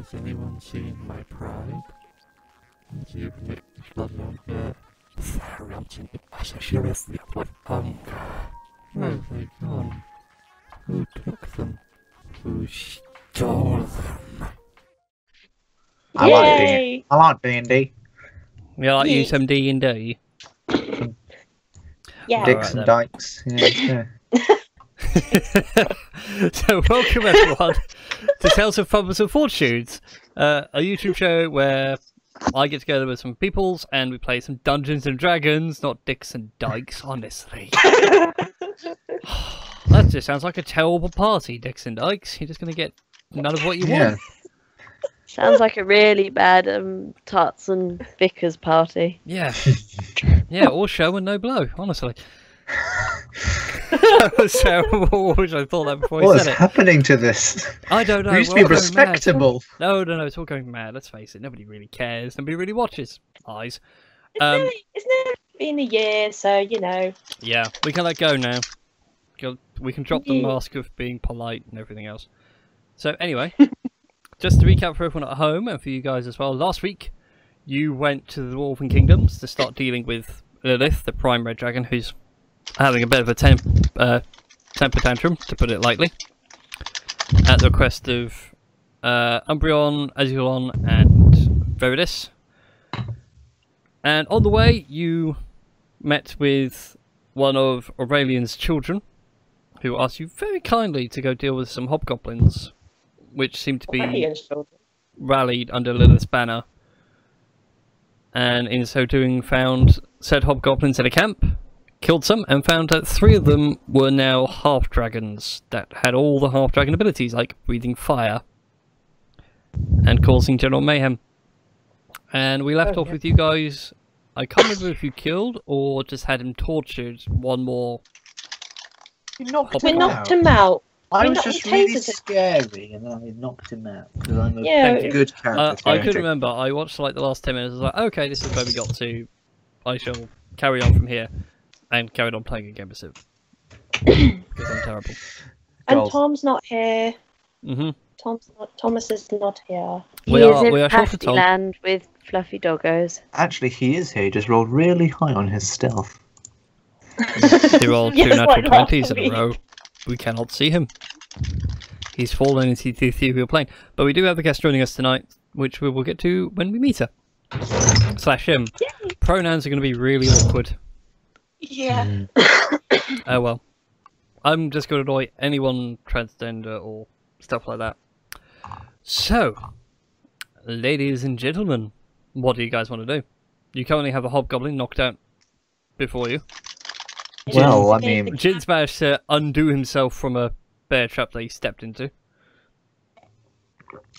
Has anyone seen my pride? You've nicked blood on here. Sarrating it as a sheriff with hunger. Where have they gone? Who took them? Who stole them? I like D&D. You like you some D&D? Yeah. Dicks and dykes. Yeah. So welcome everyone to Tales of Fumbles and Fortunes, a YouTube show where I get together with some peoples and we play some Dungeons and Dragons, not Dicks and Dykes, honestly. That just sounds like a terrible party, Dicks and Dykes. You're just going to get none of what you want. Sounds like a really bad tarts and Vickers party. Yeah. Yeah, all show and no blow, honestly. That was terrible. I thought that before What I is said it. happening to this? I don't know. We used to we're be all going mad. respectable. No, it's all going mad. Let's face it. Nobody really cares. Nobody really watches. Eyes. It's never been a year, so you know. Yeah, we can let go now. We can drop the mask of being polite and everything else. So anyway, just to recap for everyone at home and for you guys as well. Last week, you went to the Dwarven Kingdoms to start dealing with Lilith, the Prime Red Dragon, who's having a bit of a temper tantrum, to put it lightly, at the request of Umbreon, Azulon, and Veridis. And on the way, you met with one of Aurelian's children, who asked you very kindly to go deal with some Hobgoblins, which seemed to be rallied under Lilith's banner. And in so doing, found said Hobgoblins in a camp, killed some, and found that 3 of them were now half-dragons that had all the half-dragon abilities, like breathing fire and causing general mayhem. And we left off with you guys. I can't remember if you killed or just had him tortured one more. We knocked him out. I was just really scary, and then I knocked him out because I'm a good character. I couldn't remember. I watched like the last 10 minutes. I was like, okay, this is where we got to. I shall carry on from here, and carried on playing again because I'm terrible. And Tom's not here. Thomas is not here. We are short of Tom. Land with fluffy doggos. Actually, he is here. He just rolled really high on his stealth. He rolled 2 natural 20s in a row. We cannot see him. He's fallen into the ethereal plane. But we do have a guest joining us tonight, which we will get to when we meet her. / him. Yay. Pronouns are going to be really awkward. Yeah. Oh well. I'm just going to annoy anyone transgender or stuff like that. So, ladies and gentlemen, what do you guys want to do? You currently have a Hobgoblin knocked out before you. Well, I mean, Jin's managed to undo himself from a bear trap that he stepped into.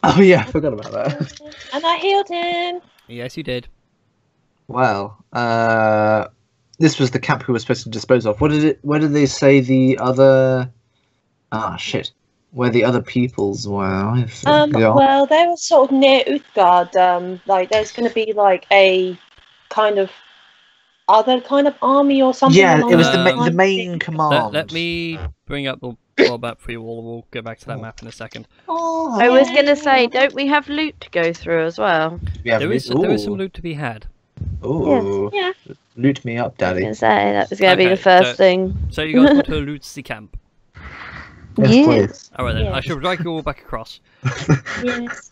Oh yeah, I forgot about that. And I healed him. Yes, you did. Well, this was the camp we were supposed to dispose of. Where did they say the other? Ah, shit. Where the other peoples were? Well, they were sort of near Uthgard. Like, there's going to be like a kind of other kind of army or something. Yeah, it was the main command. Let me bring up the world map for you all. We'll go back to that map in a second. Oh, I was going to say, don't we have loot to go through as well? There is some loot to be had. Ooh. Yeah. Loot me up, Daddy. I was going to say, that was going to be the first thing. So you guys want to loot the camp? Yes, please. Alright then, I shall drag you all back across. Yes.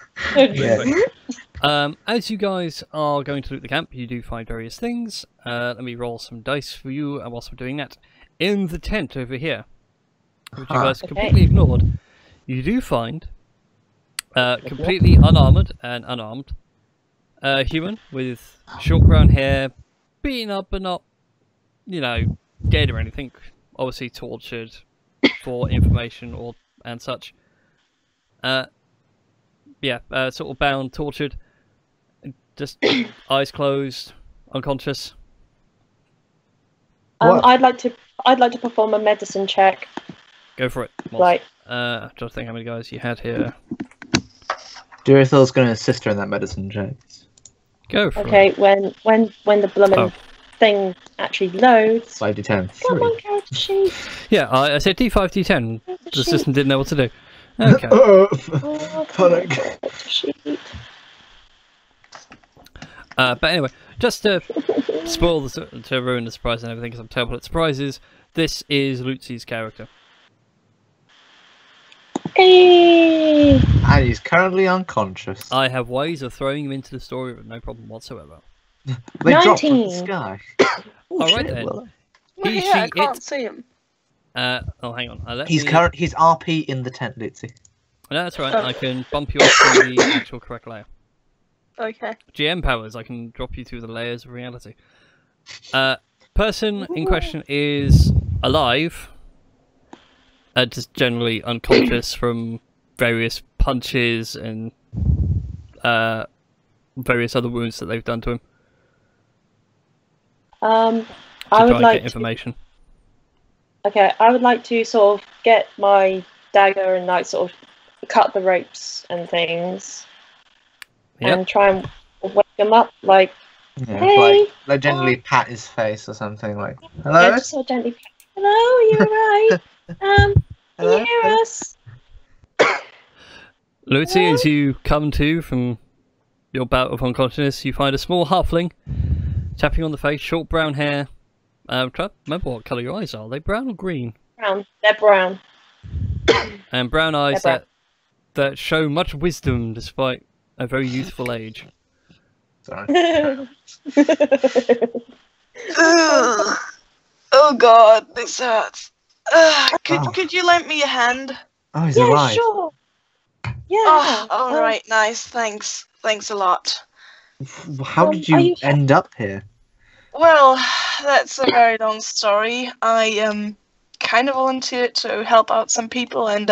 As you guys are going to loot the camp, you do find various things. Let me roll some dice for you, and whilst we're doing that, in the tent over here, which you guys completely ignored, you do find completely unarmoured and unarmed human with short brown hair, beaten up but not, dead or anything, obviously tortured for information and such. Sort of bound, tortured, just eyes closed, unconscious. I'd like to perform a medicine check. Go for it. Right. I'm trying to think how many guys you had here. Durithil's going to assist her in that medicine check. Go for it. Okay, when the bloomin' thing actually loads. 5d10. Come on, character sheet. Yeah, I said D5, D10. The system didn't know what to do. Okay. Panic. But anyway, just to to ruin the surprise and everything, because I'm terrible at surprises, this is Lucy's character. Hey. And he's currently unconscious. I have ways of throwing him into the story with no problem whatsoever. They dropped from the 19. sky. Alright then. Well, He, yeah, I she, can't it. see him. Oh, hang on. He's RP in the tent, Lucy. No, that's right. Oh. I can bump you up to the actual correct layer. Okay. GM powers, I can drop you through the layers of reality. Person in question is alive, just generally unconscious from various punches and various other wounds that they've done to him. I To would try and like get information. Okay, I would like to sort of get my dagger and like sort of cut the ropes and things, and try and wake him up. Like, Yeah, hey, like generally pat his face or something like, hello? yeah, just sort of gently. Hello, you're right. Can Hello? you hear us? Lucy, as you come to from your bout of unconsciousness, you find a small halfling tapping on the face, short brown hair. Try to remember what colour your eyes are. Are they brown or green? Brown. They're brown. And brown eyes They're that show much wisdom despite a very youthful age. Sorry. Ugh. Oh god, this hurts. Could Oh. could you lend me a hand? Oh, he's Yeah, alive. sure. Yeah. Oh, all right, nice. Thanks a lot. How did are you you- end up here? Well, that's a very long story. I kind of volunteered to help out some people and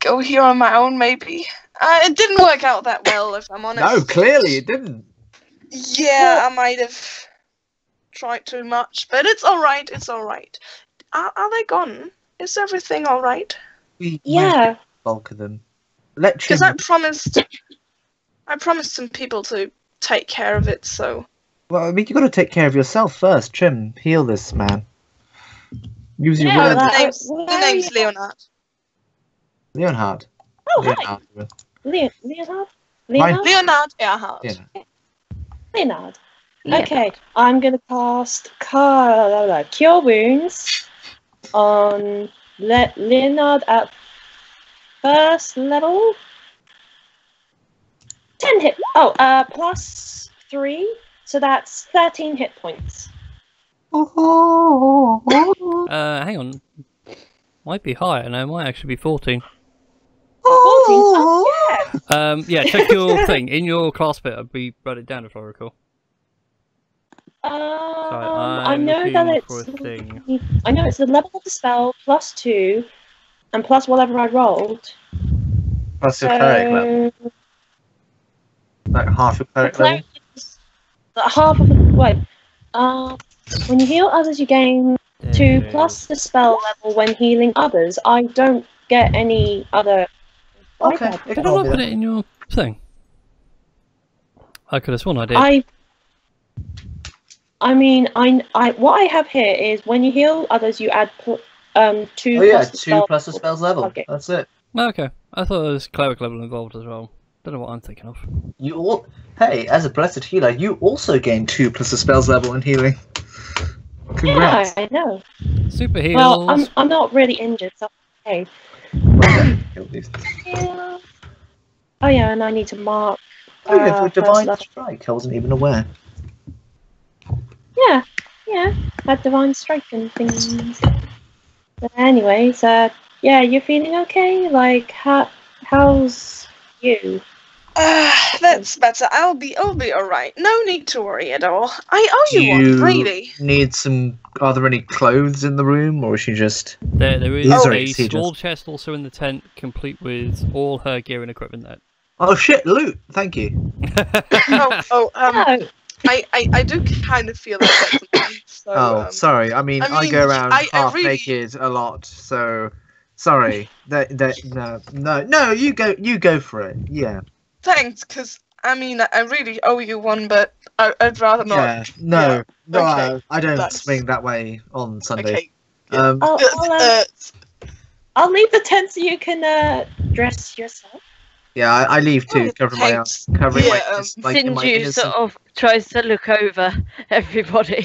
go here on my own. Maybe it didn't work out that well, if I'm honest. No, clearly it didn't. Yeah, I might have tried too much, but it's all right. It's all right. Are they gone? Is everything all right? We Yeah. the bulk of them. Let Trim. Because I promised some people to take care of it. So Well, I mean, you got to take care of yourself first. Trim, heal this man. Use your Yeah, word. that- the name's Leonard. Leonhard. Oh, hi. Leonhard. Leonard? Mine- Leonard Earhart. Yeah. Leonard. Okay, I'm gonna cast Cure Wounds on Leonard at first level. 10 hit. Oh, plus 3, so that's 13 hit points. Hang on. Might be higher now. It might actually be 14. 14. Oh, yeah. Yeah, check your thing. In your class bit, we wrote it down if I recall. I I'm know that looking it's. for a thing. I know it's the level of the spell plus 2, and plus whatever I rolled. Plus your cleric level. Like half your cleric level. Half of the wait. When you heal others, you gain 2 plus the spell level when healing others. I don't get any other. Okay. bypass. Did I not put it in your thing? I could have sworn I did. I mean, what I have here is when you heal others, you add 2 Oh yeah, plus the 2 spell plus the spell's level. Okay. That's it. Okay. I thought there was cleric level involved as well. Don't know what I'm thinking of. You all. Hey, as a blessed healer, you also gain 2 plus the spell's level in healing. Congrats. Yeah, I know. Super heals. Well, I'm not really injured, so okay. Yeah. Oh yeah, and I need to mark. Oh, you have a first divine level. strike. I wasn't even aware. Yeah, had divine strike and things. But anyways, yeah, you're feeling okay? Like, how's you? That's better. I'll be all right. No need to worry at all. I owe Do you one, really. need some? Are there any clothes in the room, or is she just? There is Oh. a He small just- chest also in the tent, complete with all her gear and equipment there. Oh shit! Loot. Thank you. Oh, I do kind of feel like that's mine, so, Oh, sorry. I mean, I mean, go around I half really- naked a lot, so sorry. No. You go for it. Yeah. thanks, because I mean, I really owe you one, but I'd rather not. Yeah. No. No. Okay, I don't that's- swing that way on Sunday. Okay. Um. I'll I'll leave the tent so you can dress yourself. Yeah, I leave too, covering my Thanks. covering Yeah, my like in my Sinju innocent. sort of tries to look over everybody,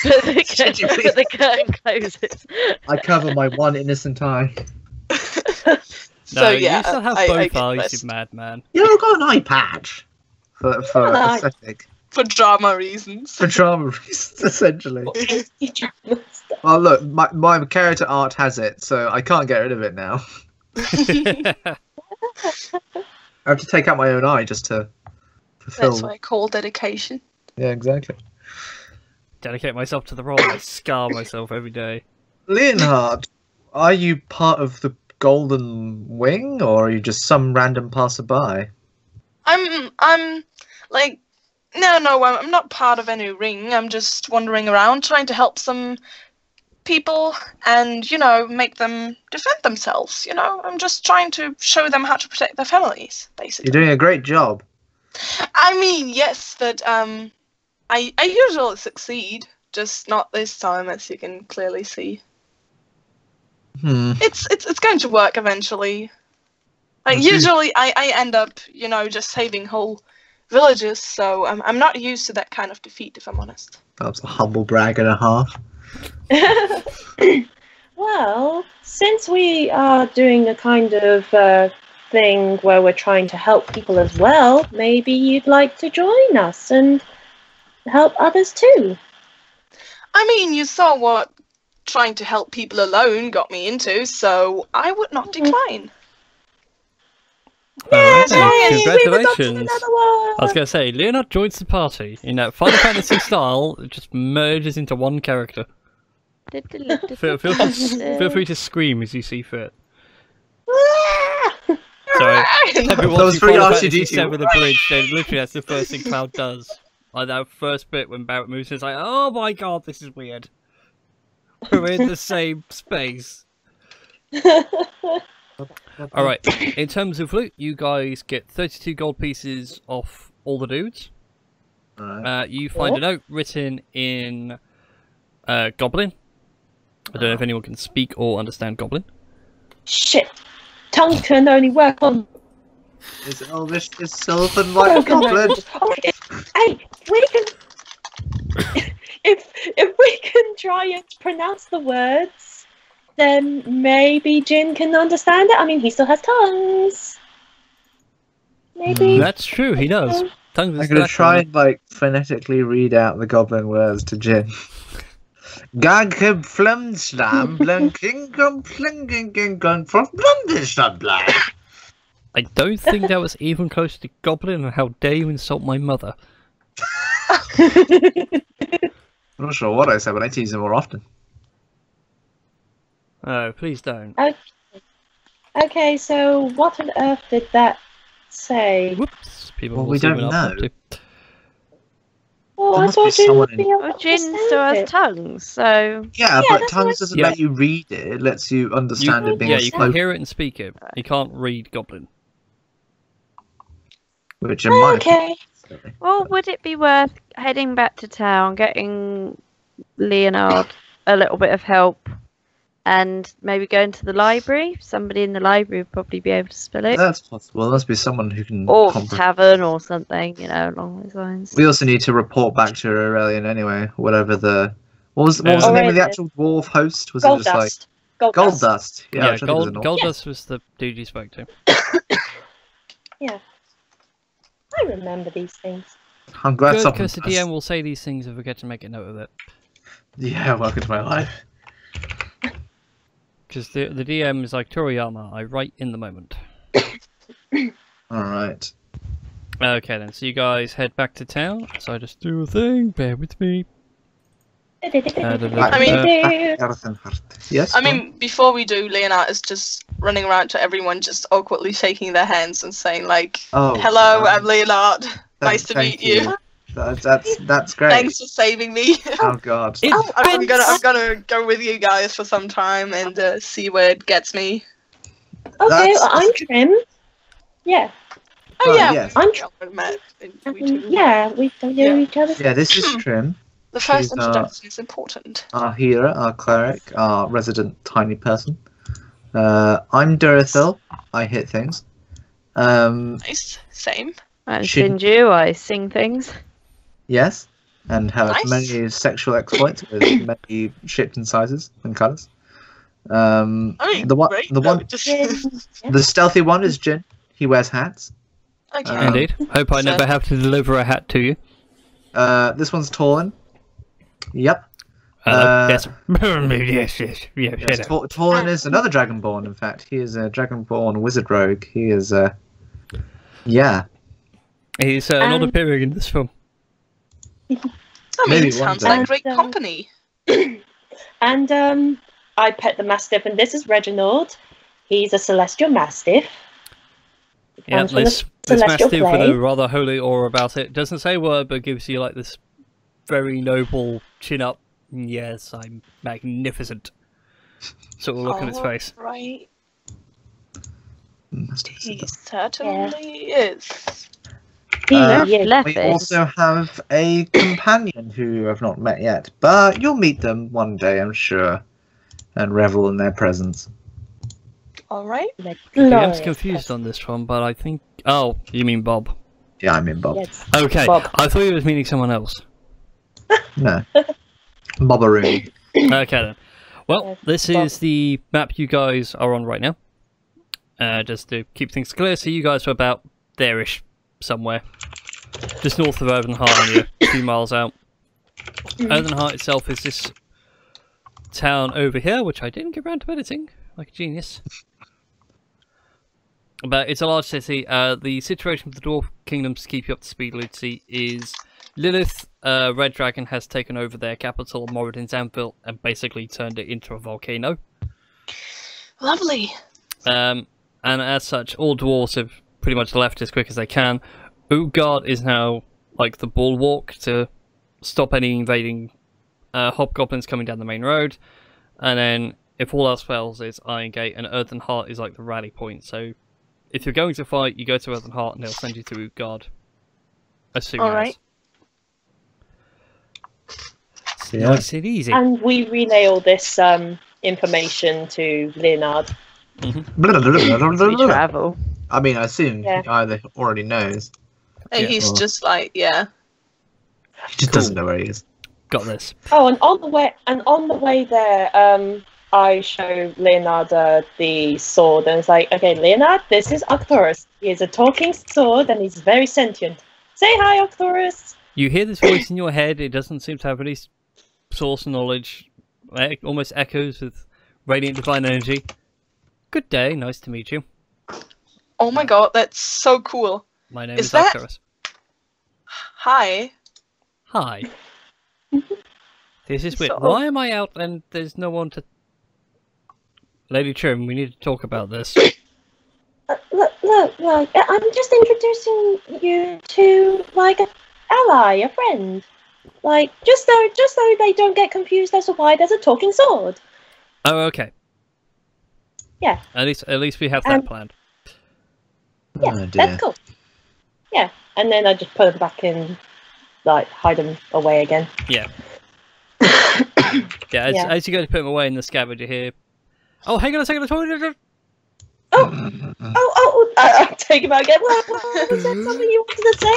but the curtain closes. I cover my one innocent eye. So you yeah, still have I both get eyes, dressed you madman. Yeah, I've got an eye patch for Nice. aesthetic, for drama reasons. for drama reasons, essentially. You drama stuff. Well, look, my character art has it, so I can't get rid of it now. I have to take out my own eye just to fulfill. That's what I call dedication. Yeah, exactly. Dedicate myself to the role. I scar myself every day. Leonhard, are you part of the Golden Wing, or are you just some random passerby? I'm like, no, I'm not part of any ring. I'm just wandering around trying to help some people and, make them defend themselves, I'm just trying to show them how to protect their families, basically. You're doing a great job. I mean, yes, but I usually succeed, just not this time, as you can clearly see. It's going to work eventually. Like, usually I end up, just saving whole villages, so I'm not used to that kind of defeat, if I'm honest. That was a humble brag and a half. Well, since we are doing a kind of thing where we're trying to help people as well, maybe you'd like to join us and help others too. I mean, you saw what trying to help people alone got me into, so I would not decline. Alright, Yay, we've adopted congratulations. another one! I was going to say, Leonard joins the party. In that Final Fantasy style, it just merges into one character. Feel free to scream as you see fit. Sorry, everyone Those who three Final RCD Fantasy 7 the bridge, then literally that's the first thing Cloud does. Like that first bit when Barrett moves, it's like, oh my god, this is weird. We're in the same space. Alright, in terms of loot, you guys get 32 gold pieces off all the dudes. Alright. You find a note written in Goblin. I don't know if anyone can speak or understand Goblin. Shit! Tongue can only work on. Is Elvish is Sylvan like a goblin? Oh, hey, we can. if we can try and pronounce the words, then maybe Jin can understand it. I mean, he still has tongues. Maybe. That's true, he does. Tongues I'm is gonna that try one. and like phonetically read out the goblin words to Jin. Gagkeb flumslam blankinkum flinging from blunderstabla. I don't think that was even close to Goblin, and how dare you insult my mother. I'm not sure what I said, but I tease him more often. Oh, please don't. Okay, so what on earth did that say? Whoops. People Well, will we see don't when I know. want to. Well, There I must be thought Jin someone would be in- able to Well, Jin understand still has it. tongues, so Yeah, Yeah, but that's tongues what- doesn't Yeah. let you read it. It lets you understand it being Yeah, you can spoken, hear it and speak it. You can't read Goblin. which in my Okay. opinion, well, would it be worth heading back to town, getting Leonard a little bit of help, and maybe going to the library? Somebody in the library would probably be able to spell it, that's possible. There must be someone who can. or comprehend. tavern or something, along those lines. We also need to report back to Aurelian anyway. Whatever the what was the name of the Aurelian. actual dwarf host? Was Gold it just like dust. Gold Gold dust. Dust? Yeah, Yeah, which I think was an Gold Yeah. Dust was the dude you spoke to. I remember these things. I'm glad Good, someone because the does. DM will say these things if we get to make a note of it. Yeah, welcome to my life. Because the DM is like, Toriyama, I write in the moment. Alright. Okay then, so you guys head back to town. So I just do a thing, bear with me. Yes? I mean, before we do, Leonard is just running around to everyone, just awkwardly shaking their hands and saying like, Oh, "Hello, I'm Leonard. Nice to thank meet you. That's great. Thanks for saving me. Oh god. I'm gonna go with you guys for some time and see where it gets me." Okay, That's- well, I'm Trim. Yeah. Oh Oh, yeah, yes. we I'm met. We two. Yeah, we don't know each other. Yeah, this is Trim, The first She's, introduction is important. our healer, our cleric, our resident tiny person. I'm Durethil. I hit things. Nice. Same. I'm Should- Shinju, I sing things. Yes, and have Nice. many sexual exploits with many shapes and sizes and colours. I mean, The one, great, the though, one, just- the stealthy one is Jin. He wears hats. Okay. Indeed. Hope I so- never have to deliver a hat to you. This one's Torlin. Yep. Yes. Yes, yes. Yes, Yes. Torlin is another Dragonborn. In fact, he is a Dragonborn wizard rogue. He is yeah. He's not appearing in this film. I mean, Maybe it sounds one like day. great company. And I pet the Mastiff, and this is Reginald. He's a Celestial Mastiff. He Yeah, comes from the this Celestial mastiff with Plane. a rather holy aura about it. Doesn't say a word, but gives you like this very noble chin up. Yes, I'm magnificent. Sort of look on its face. Right. Must have said He that. certainly is. He Uh, is. Left We it. also have a companion who I've not met yet, but you'll meet them one day, I'm sure, and revel in their presence. All right. Like Okay, I'm glorious confused on this one, but I think. Oh, you mean Bob? Yeah, I'm in Bob. Yes. Okay, Bob. I thought you was meaning someone else. No. Bobberoony. Okay then. Well, Yes, this Bob. is the map you guys are on right now. Just to keep things clear, so you guys are about there-ish somewhere. Just north of Earthenheart, only a few miles out. Earthenheart itself is this town over here, which I didn't get around to editing, like a genius. But it's a large city. The situation with the Dwarf Kingdoms, to keep you up to speed, Lucy, is Lilith, Red Dragon, has taken over their capital, Moradin's Anvil, and basically turned it into a volcano. Lovely. And as such, all dwarves have pretty much left as quick as they can. Utgard is now like the bulwark to stop any invading hobgoblins coming down the main road. And then, if all else fails, it's Iron Gate, and Earthenheart is like the rally point. So, if you're going to fight, you go to Earthenheart, and they'll send you to Utgard as soon All as. right. Yeah. Nice and easy. And we relay all this information to Leonard. We travel. I mean, I assume Yeah. he either already knows. And Yeah. he's Well. just like, yeah. He just doesn't know where he is. Got this. Oh, and on the way there, I show Leonard the sword, and it's like, okay, Leonard, this is Arcturus. He is a talking sword, and he's very sentient. Say hi, Arcturus. You hear this voice in your head. It doesn't seem to have any source of knowledge. It almost echoes with radiant divine energy. Good day. Nice to meet you. Oh my god, that's so cool. My name Is is that- Arcturus. Hi. Hi. This is weird. So- Why am I out and there's no one to... Lady Trim, we need to talk about this. Look, I'm just introducing you to, like, an ally, a friend. Like, just so they don't get confused as to why there's a talking sword. Oh, okay. Yeah. At least we have that Um, planned. Yeah, Oh dear. that's cool. Yeah, and then I just put them back in, like, hide them away again. Yeah. Yeah, Yeah. as you go to put them away in the scabbard, you hear... Oh, hang on a second. I'll take him out again. What was that something you wanted to say?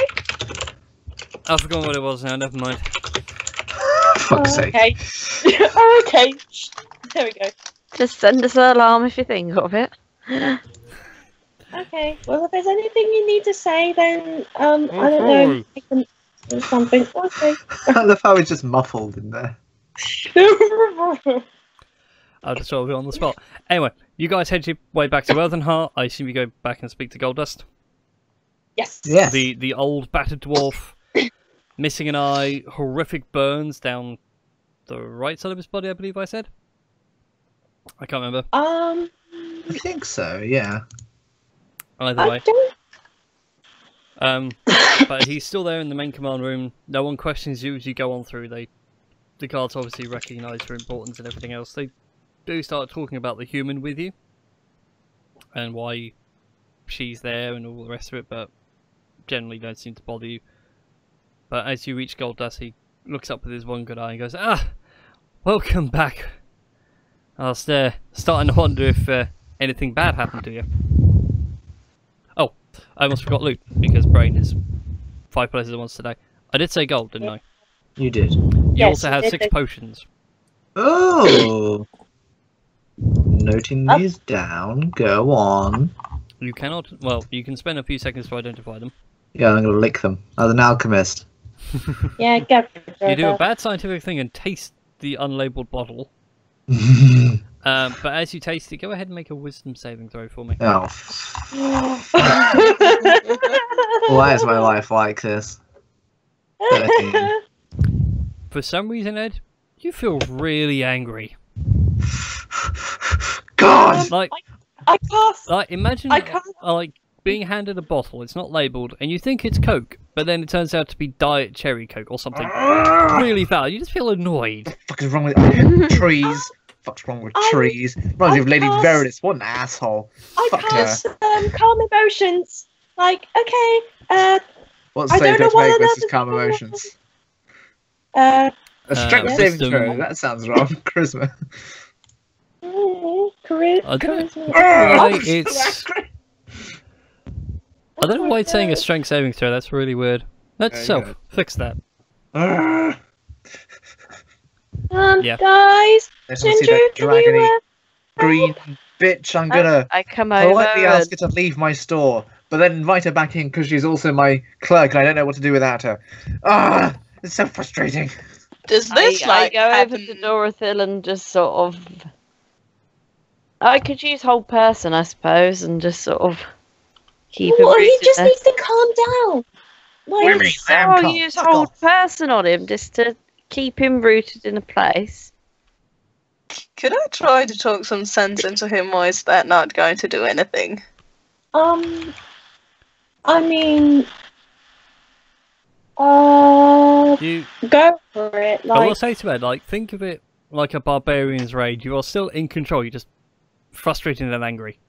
I forgot what it was now. Never mind. Fuck's sake. Okay. Okay. There we go. Just send us an alarm if you think of it. Okay. Well, if there's anything you need to say, then I don't know. I can do something. Okay. I love how it's just muffled in there. I'll just sort of be on the spot. Anyway, you guys head your way back to Earthenheart. I assume you go back and speak to Goldust. Yes. Yes. The old battered dwarf, missing an eye, horrific burns down the right side of his body, I believe I said. I can't remember. I think so, yeah. Either I way. don't. But he's still there in the main command room. No one questions you as you go on through. The guards obviously recognise your importance and everything else. They do start talking about the human with you and why she's there and all the rest of it, but generally don't seem to bother you. But as you reach Goldust, he looks up with his one good eye and goes, "Ah, welcome back." I was starting to wonder if anything bad happen to you. Oh, I almost forgot loot, because brain is 5 places at once today. I did say gold, didn't I? You did. You Yes, also you have did 6 say- potions. Oh! Noting these down. Go on. You cannot, well, you can spend a few seconds to identify them. Yeah, I'm gonna lick them. As an alchemist. Yeah, go for it. You do a Jojo. bad scientific thing and taste the unlabeled bottle. But as you taste it, go ahead and make a wisdom saving throw for me. Oh. Why is my life like this? 13. For some reason, Ed, you feel really angry. God! Like, I can't. imagine I can't. like being handed a bottle. It's not labelled, and you think it's Coke, but then it turns out to be Diet Cherry Coke or something really foul. You just feel annoyed. Fuck is wrong with trees? Fuck's wrong with I- trees? Reminds me of I Lady can't- Veritas. What an asshole. I Fuck can't calm emotions. Like, okay, What's I safe don't know to what make versus another calm thing emotions? uh, A strength saving wisdom. throw. That sounds wrong. Charisma. I don't know charisma. why it's. I don't know why it's saying a strength saving throw. That's really weird. Let's There you self go. fix that. Yeah. Guys, Let's not see Ginger, that can you, dragony green bitch. I'm gonna I come over politely ask and her to leave my store, but then invite her back in because she's also my clerk and I don't know what to do without her. Ah, it's so frustrating. Does this I like go over happen? to Dorothy and just sort of. I could use hold person, I suppose, and just sort of keep him well, he rooted just there. needs to calm down. Like, I'll use hold person on him just to keep him rooted in a place. Could I try to talk some sense into him, or is that not going to do anything? I mean, You. go for it. I will Like, say to Ed, like, think of it like a barbarian's rage. You are still in control. You're just frustrated and angry.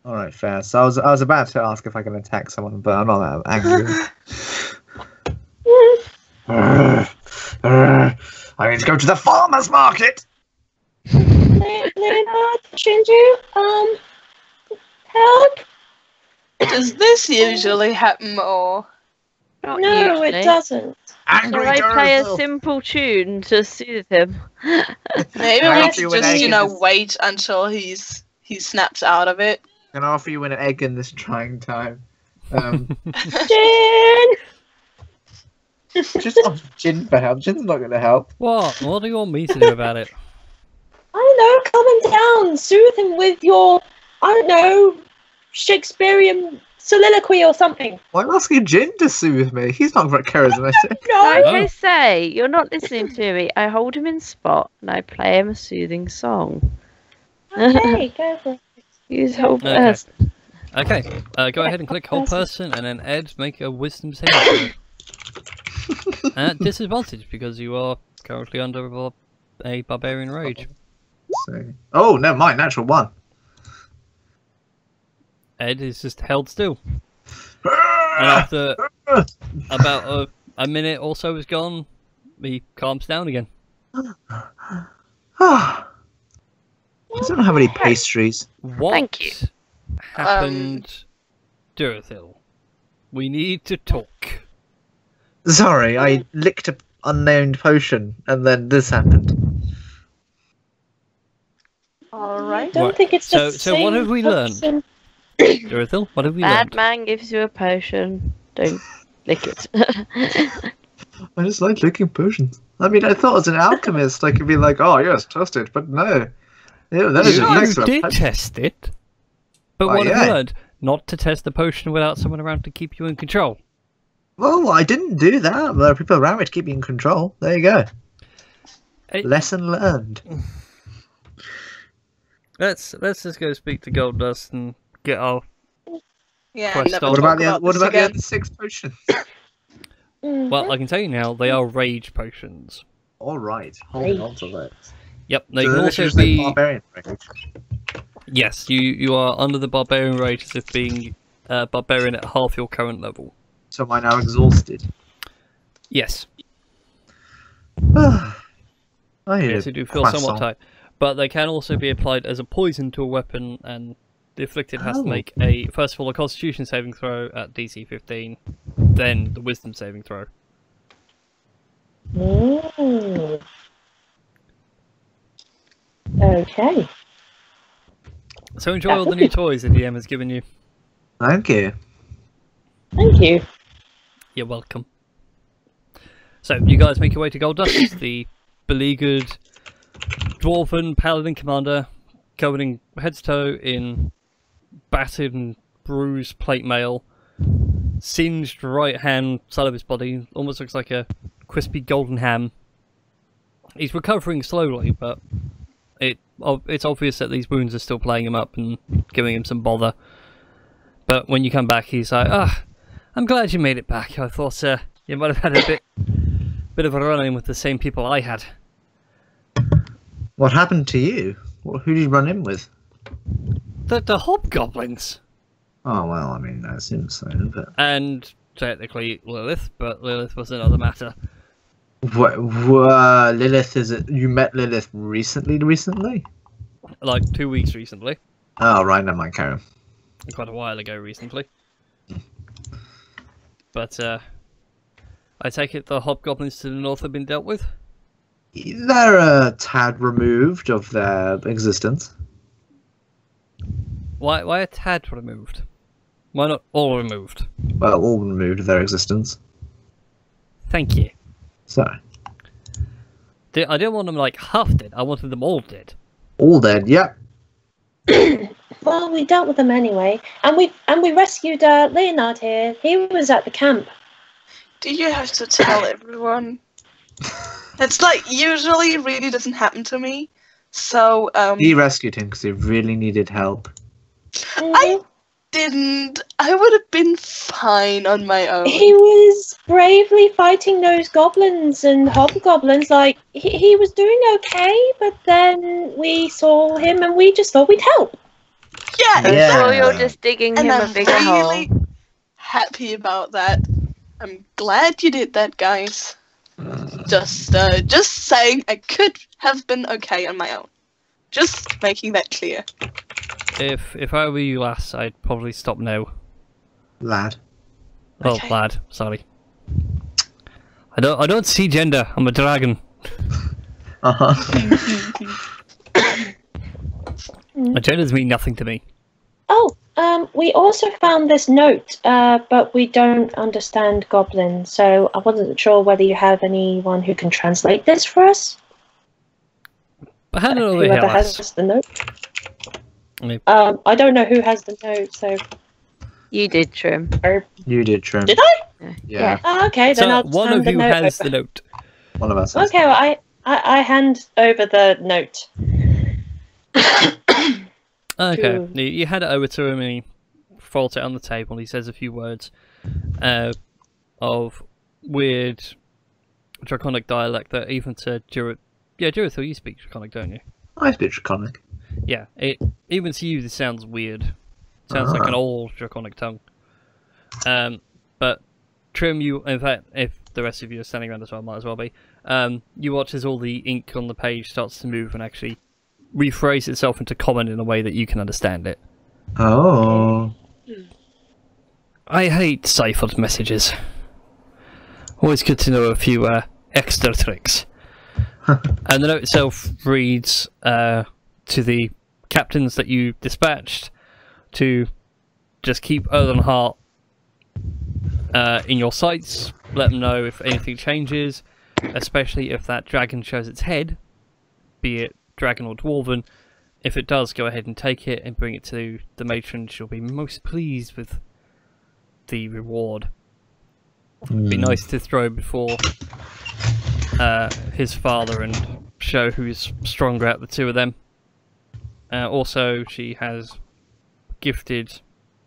Alright, fair. So I was about to ask if I can attack someone, but I'm not that angry. I need to go to the farmer's market! Leonard, Shinju, help? Does this usually happen, or Not No, usually. it doesn't. Angry Shall I play a Duracell. simple tune to soothe him? maybe I we offer should you an just, egg in this- wait until he snaps out of it. Can I offer you an egg in this trying time? Jin! Just ask Jin for help. Jin's not going to help. What? What do you want me to do about it? I don't know, calm him down. Soothe him with your, I don't know, Shakespearean soliloquy or something. Why am I asking Jin to soothe me? He's not very charismatic. Like Oh. I say, you're not listening to me. I hold him in spot and I play him a soothing song. Okay, go for it. Use hold Okay. person. Okay, go ahead and click hold person, and then Ed, make a wisdom saving throw. At disadvantage because you are currently under a barbarian rage. So... Oh, never mind. Natural one. Ed is just held still. And after about a minute or so is gone, he calms down again. I don't have any pastries. What Thank you. happened, Durthil? We need to talk. Sorry, I licked an unnamed potion, and then this happened. Alright. I don't Right, think it's the so what same have we learned? person. Durthil, what have we Bad learned? man gives you a potion. Don't lick it. I just like licking potions. I mean, I thought as an alchemist I could be like, oh yes, trust it, but no. Ew, that is an You excellent did potion. test it, but Oh, what have yeah. you learned? Not to test the potion without someone around to keep you in control. Well, I didn't do that. There are people around me to keep me in control. There you go. Hey. Lesson learned. Let's just go speak to Gold Dust and get our. Yeah, Quest never on. What talk about the about what this about the again. other 6 potions? Well, I can tell you now, they are rage potions. All right, hold on to that. Yep, they So can then also just like be. barbarian rage. Yes, you are under the barbarian rage as if being barbarian at half your current level. So am I now exhausted? Yes, I need yes, a you do feel croissant. somewhat tight. But they can also be applied as a poison to a weapon and The afflicted has to Oh. make first of all a Constitution saving throw at DC 15, then the Wisdom saving throw. Mm. Okay. So enjoy all the new toys the DM has given you. Thank you. Thank you. You're welcome. So you guys make your way to Gold Dust, the beleaguered dwarven paladin commander, covered in head to toe in battered and bruised plate mail, singed right hand side of his body, almost looks like a crispy golden ham. He's recovering slowly, but it's obvious that these wounds are still playing him up and giving him some bother. But when you come back, he's like, I'm glad you made it back. I thought you might have had a bit of a run-in with the same people I had. What happened to you? Who did you run in with? The Hobgoblins! Oh, well, I mean, I assume so, but... And technically Lilith, but Lilith was another matter. Lilith, is it... You met Lilith recently? Like 2 weeks recently. Oh, right, never mind, carry on. Quite a while ago recently. But, I take it the Hobgoblins to the north have been dealt with? They're a tad removed of their existence. Why a tad removed? Why not all removed? Well, all removed of their existence. Thank you. So, I didn't want them like half dead, I wanted them all dead. all dead, yep. Well, we dealt with them anyway, and we rescued Leonard here. He was at the camp. Do you have to tell everyone? It's like usually it really doesn't happen to me. So He rescued him because he really needed help. I didn't. I would have been fine on my own. He was bravely fighting those goblins and hobgoblins. Like, he was doing okay, but then we saw him and we just thought we'd help. Yeah, Yeah. So exactly. you're just digging And him a I'm bigger really hole. happy about that. I'm glad you did that, guys. Just saying, I could have been okay on my own. Just making that clear. If I were you, lass, I'd probably stop now. Lad. Oh, Okay. lad, sorry. I don't see gender. I'm a dragon. Genders mean nothing to me. Oh, we also found this note, but we don't understand Goblin, so I wasn't sure whether you have anyone who can translate this for us. But hand it over here, Whoever lass. has the note. Me. I don't know who has the note, so. You did, Trim. You did, Trim. Did I? Yeah, Oh, okay, then So I'll one hand of the you note has over. the note. one of us has. Okay, well, I hand over the note. Okay, True. you hand it over to him and he folds it on the table and he says a few words of weird draconic dialect that even to Jurithil, you speak draconic, don't you? I speak Draconic. Yeah, even to you this sounds weird. Sounds like an old draconic tongue. But Trim, in fact, if the rest of you are standing around as well, might as well be. You watch as all the ink on the page starts to move and actually rephrase itself into common in a way that you can understand it. Oh. I hate ciphered messages. Always good to know a few extra tricks. And the note itself reads to the captains that you dispatched to just keep Earthenheart in your sights. Let them know if anything changes, especially if that dragon shows its head, be it dragon or dwarven. If it does, go ahead and take it and bring it to the matron. She'll be most pleased with the reward. Be nice to throw before his father and show who's stronger out of the two of them. Also, she has gifted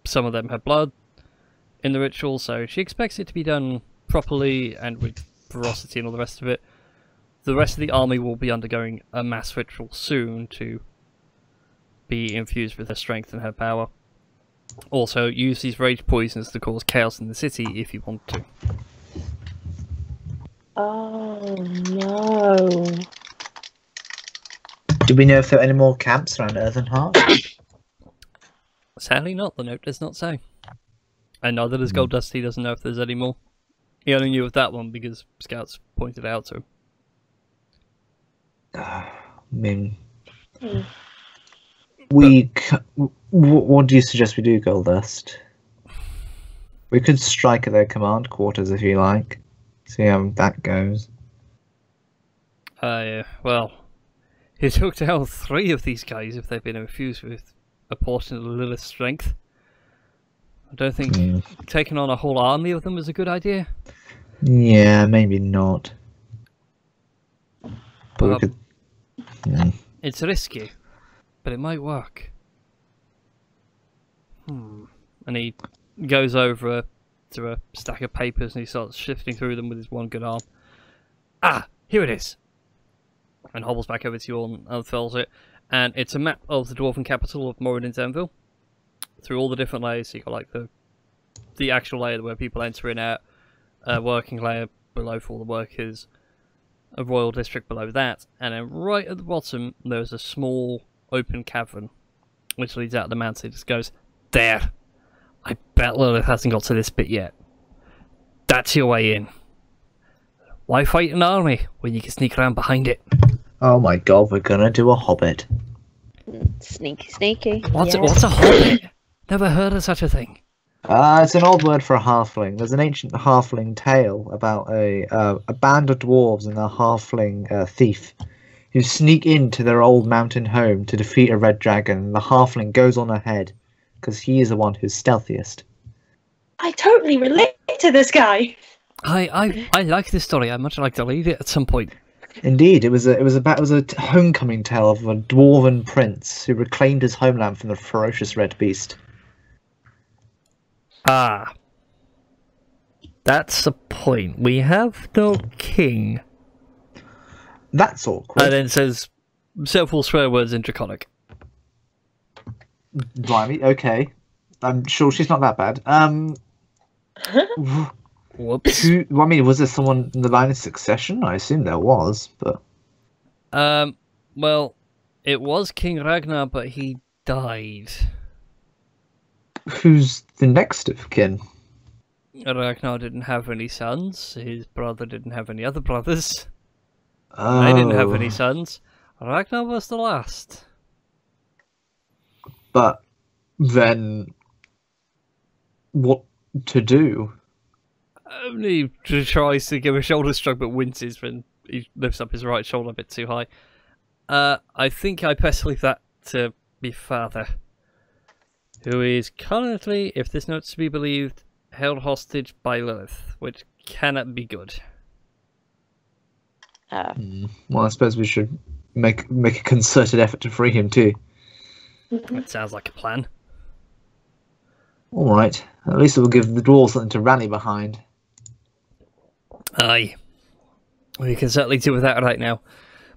some of them her blood in the ritual, so she expects it to be done properly and with ferocity and all the rest of it. The rest of the army will be undergoing a mass ritual soon to be infused with her strength and her power. Also, use these rage poisons to cause chaos in the city if you want to. Oh no. Do we know if there are any more camps around Earthenheart? Sadly not, the note does not say. And neither does Gold Dust, he doesn't know if there's any more. He only knew of that one because scouts pointed it out to him. I mean, what do you suggest we do, Goldust? We could strike at their command quarters if you like. See how that goes. Well, he took down 3 of these guys if they've been infused with a portion of Lilith's strength. I don't think taking on a whole army of them is a good idea. Yeah, maybe not. But we could... It's risky, but it might work. And he goes over to a stack of papers and he starts shifting through them with his one good arm. Ah, here it is! And hobbles back over to you and unfurls it. And it's a map of the dwarven capital of Moradin's Anvil. Through all the different layers, so you've got like the actual layer where people enter in at, a working layer below for all the workers, a royal district below that, and then right at the bottom there's a small open cavern which leads out of the mountain. It just goes, there! I bet Lilith hasn't got to this bit yet. That's your way in. Why fight an army when you can sneak around behind it? Oh my god, we're gonna do a hobbit. Sneaky, sneaky. What's a hobbit? Never heard of such a thing. It's an old word for a halfling. There's an ancient halfling tale about a band of dwarves and a halfling thief who sneak into their old mountain home to defeat a red dragon. And the halfling goes on ahead because he is the one who's stealthiest. I totally relate to this guy. I like this story. I'd much like to read it at some point. Indeed, it was a homecoming tale of a dwarven prince who reclaimed his homeland from the ferocious red beast. Ah. That's the point. We have no king. That's awkward. And then says several swear words in Draconic. Blimey, okay. I'm sure she's not that bad. Whoops. Was there someone in the line of succession? I assume there was, but... Well, it was King Ragnar, but he died. Who's the next of kin? Ragnar didn't have any sons. His brother didn't have any other brothers. Oh. They didn't have any sons. Ragnar was the last. But then, what to do? He tries to give a shoulder shrug, but winces when he lifts up his right shoulder a bit too high. I think I best leave that to my father, who is currently, if this note's to be believed, held hostage by Lilith, which cannot be good. Well, I suppose we should make a concerted effort to free him too. That sounds like a plan. All right. At least it will give the dwarves something to rally behind. Aye. We can certainly do with that right now.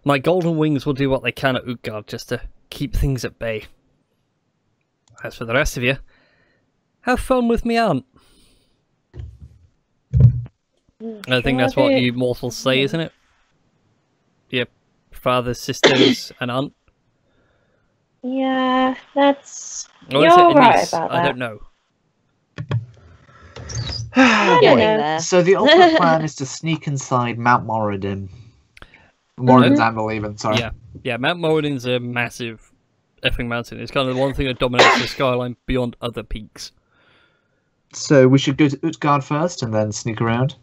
My golden wings will do what they can at Utgard just to keep things at bay. As for the rest of you, have fun with me aunt. I think that's what you mortals say, isn't it? Your fathers, sisters, and aunt. Yeah, that's... Or You're is it a right niece? about I that. don't know. Getting know. there. So the ultimate plan is to sneak inside Mount Moradin. Moradin's Anvil, even, sorry. Yeah, Mount Moradin's a massive effing mountain. It's kind of the one thing that dominates the skyline beyond other peaks. So we should go to Utgard first and then sneak around?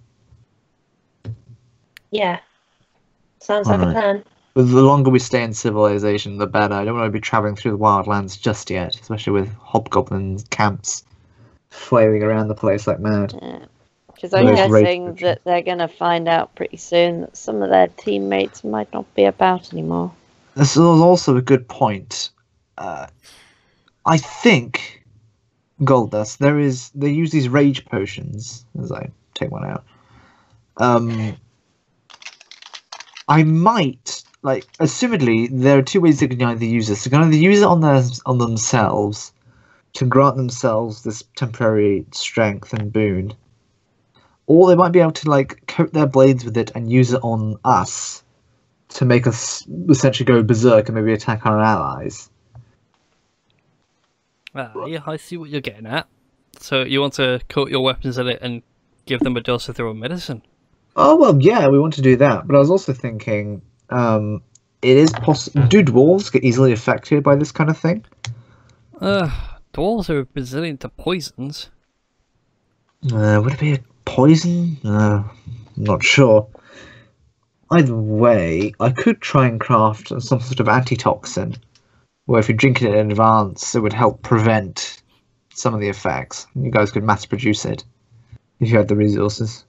Yeah. Sounds like a Alright. plan. But the longer we stay in civilization, the better. I don't want to be travelling through the wildlands just yet, especially with hobgoblins camps flailing around the place like mad. Because I'm Those raid guessing restrictions. that they're going to find out pretty soon that some of their teammates might not be about anymore. This is also a good point. I think Goldust, they use these rage potions, as I take one out. I might, assumedly, there are two ways they can either use this. They can either use it on themselves to grant themselves this temporary strength and boon, or they might be able to coat their blades with it and use it on us to make us essentially go berserk and maybe attack our allies. Yeah, I see what you're getting at. So you want to coat your weapons in it and give them a dose of their own medicine? Oh well, yeah, we want to do that. But I was also thinking, it is possible. Do dwarves get easily affected by this kind of thing? Dwarves are resilient to poisons. Would it be a poison? Not sure. Either way, I could try and craft some sort of antitoxin, where if you drink it in advance, it would help prevent some of the effects. You guys could mass produce it if you had the resources.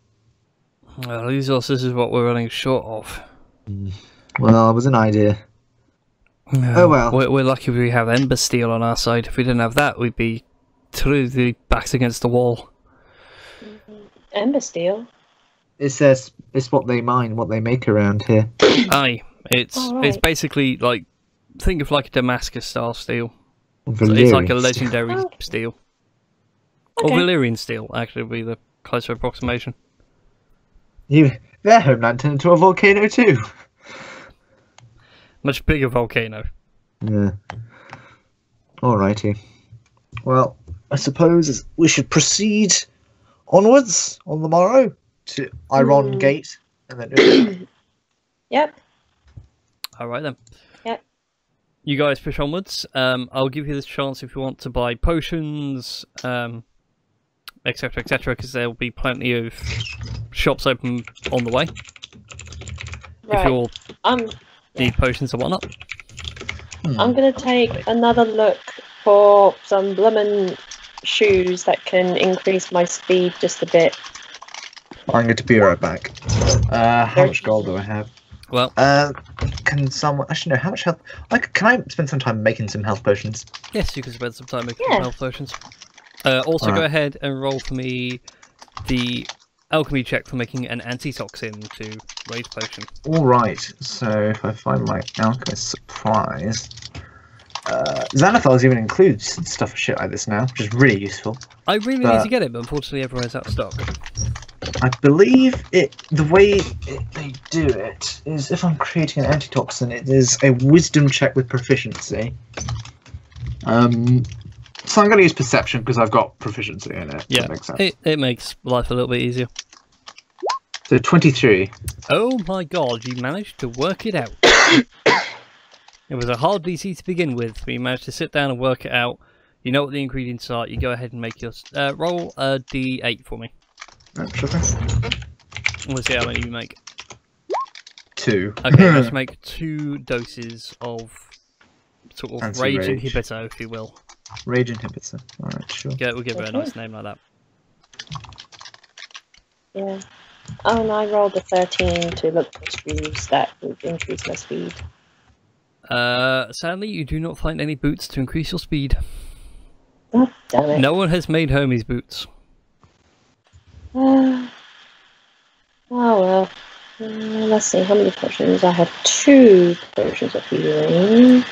Well, resources is what we're running short of. Well, it was an idea. Oh well. We're lucky we have Ember Steel on our side. If we didn't have that, we'd be through the backs against the wall. Ember steel. It's what they mine, what they make around here. Aye, it's basically like, think of like a Damascus style steel. So it's like a legendary steel. Okay. Or Valyrian steel, actually, would be the closer approximation. Their homeland turned into a volcano too. Much bigger volcano. Yeah. Alrighty. Well, I suppose we should proceed onwards on the morrow to Iron Gate, and then. Yep. All right then. Yep. You guys push onwards. I'll give you this chance if you want to buy potions, etc., etc., because there will be plenty of shops open on the way. Right. If you all need potions and whatnot. I'm gonna take another look for some bloomin' shoes that can increase my speed just a bit. I'm going to be right back. How much gold do I have? Well, can someone actually know how much health? Can I spend some time making some health potions? yes, you can spend some time making some health potions. Also, go ahead and roll for me the alchemy check for making an antitoxin to raise potion. All right. So if I find my alchemist supplies, Xanathars even includes stuff for shit like this now, which is really useful. I really need to get it, but unfortunately everyone's out of stock. I believe the way they do it is if I'm creating an antitoxin, it is a wisdom check with proficiency. So I'm going to use perception because I've got proficiency in it. Yeah, that makes sense. It makes life a little bit easier. So 23. Oh my god, you managed to work it out. It was a hard DC to begin with, but you managed to sit down and work it out. You know what the ingredients are, you go ahead and make your... roll a d8 for me. Sure. We'll see how many you make. 2. Okay, let's make 2 doses of sort of rage Anti-rage. inhibitor, if you will. Rage inhibitor. Alright, sure. We'll give it a nice name like that. Yeah. Oh, and I rolled a 13 to look for shoes that would increase my speed. Sadly, you do not find any boots to increase your speed. Oh, damn it. No one has made Hermes boots. Oh well. Let's see, how many potions? I have 2 potions of healing.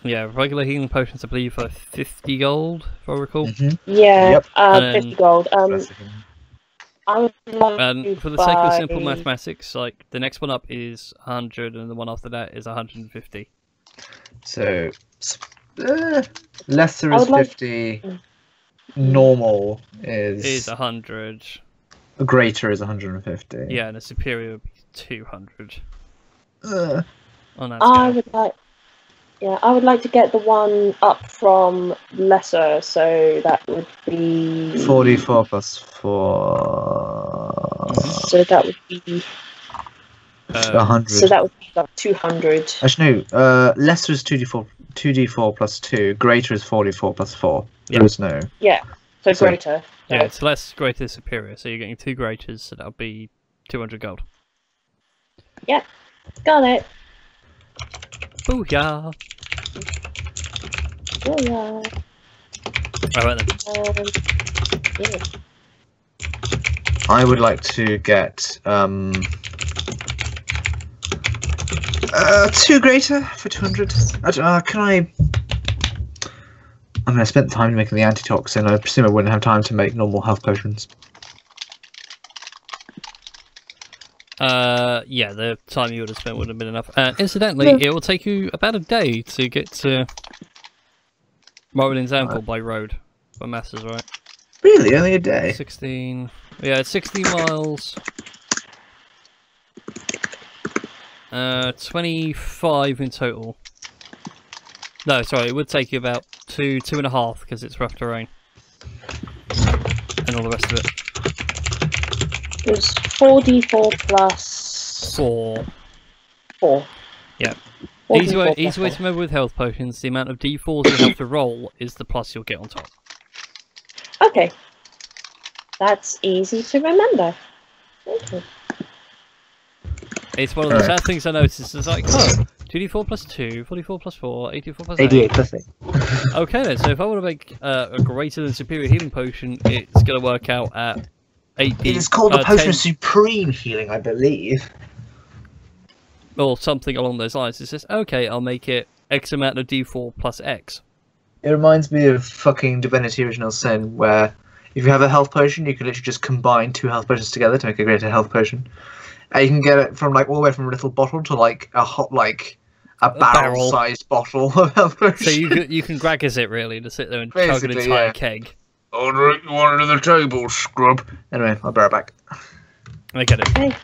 Yeah, regular healing potions, I believe, are 50 gold, if I recall. Yeah, Yep. 50 gold. I would like And to for the sake of buy- simple mathematics, like the next one up is 100, and the one after that is 150. So lesser I is would like- 50. Normal Is 100. greater is 150. Yeah, and a superior would be 200. On that I scale. would like. Yeah, I would like to get the one up from lesser, so that would be 44 plus 4. So that would be 100. So that would be about 200. Actually, no. Lesser is 2d4 plus 2. Greater is 44 plus 4. Yeah. There is no. Yeah, so Sorry. greater. Yeah, it's less greater superior, so you're getting 2 greaters, so that'll be 200 gold. Yeah, got it. Booyah! Oh yeah. Alright then. Yeah. I would like to get 2 greater for 200. Can I? I mean, I spent time making the antitoxin. I presume I wouldn't have time to make normal health potions. Yeah, the time you would have spent would have been enough. Incidentally, it will take you about a day to get to Morden's Anvil by road. By masses, right? Really? Only a day? 16... Yeah, it's 16 miles. 25 in total. No, sorry, it would take you about 2.5 because it's rough terrain. And all the rest of it. It was 4d4 plus 4. 4. Yeah. 4d4 Easy way plus to 4. remember with health potions, the amount of d4s you have to roll is the plus you'll get on top. Okay. That's easy to remember. Okay. It's one of the sad things I noticed. It's like, oh, 2d4 plus 2, 44 plus 4, 84 plus 8. 88 plus 8. Okay then, so if I want to make a greater than superior healing potion, it's going to work out at 8d. It is called the Potion 10, of Supreme Healing, I believe. or something along those lines. It says, okay, I'll make it X amount of d4 plus X. It reminds me of fucking Divinity Original Sin, where if you have a health potion, you can literally just combine 2 health potions together to make a greater health potion. And you can get it from like all the way from a little bottle to like a barrel-sized bottle of health potion. So you can Gragas it really to sit there and chug an Basically, entire yeah. keg. I'll drink you one under the table, scrub. Anyway, I'll be right back. I get it. Okay.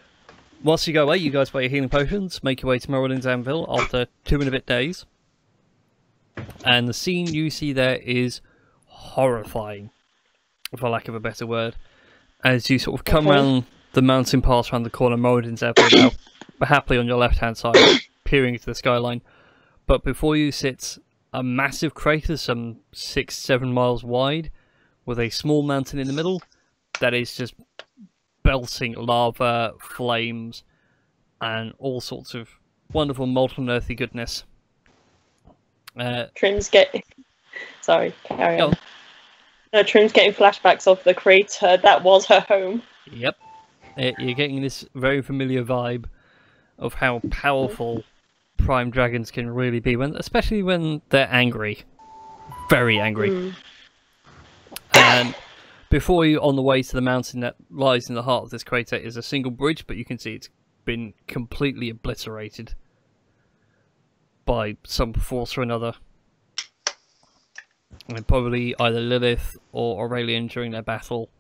Once you go away, you guys buy your healing potions, make your way to Morden's Anvil after 2 and a bit days. And the scene you see there is horrifying, for lack of a better word. As you sort of come round the mountain pass around the corner, Morden's Anvil now, but happily on your left-hand side, peering into the skyline. But before you sits a massive crater, some 6-7 miles wide, with a small mountain in the middle that is just belting lava, flames, and all sorts of wonderful molten earthy goodness. Trim's getting... Sorry, carry on. on. No, Trim's getting flashbacks of the crater. That was her home. Yep. You're getting this very familiar vibe of how powerful prime dragons can really be, especially when they're angry. Very angry. And before you, on the way to the mountain that lies in the heart of this crater, is a single bridge, but you can see it's been completely obliterated by some force or another. And probably either Lilith or Aurelian during their battle,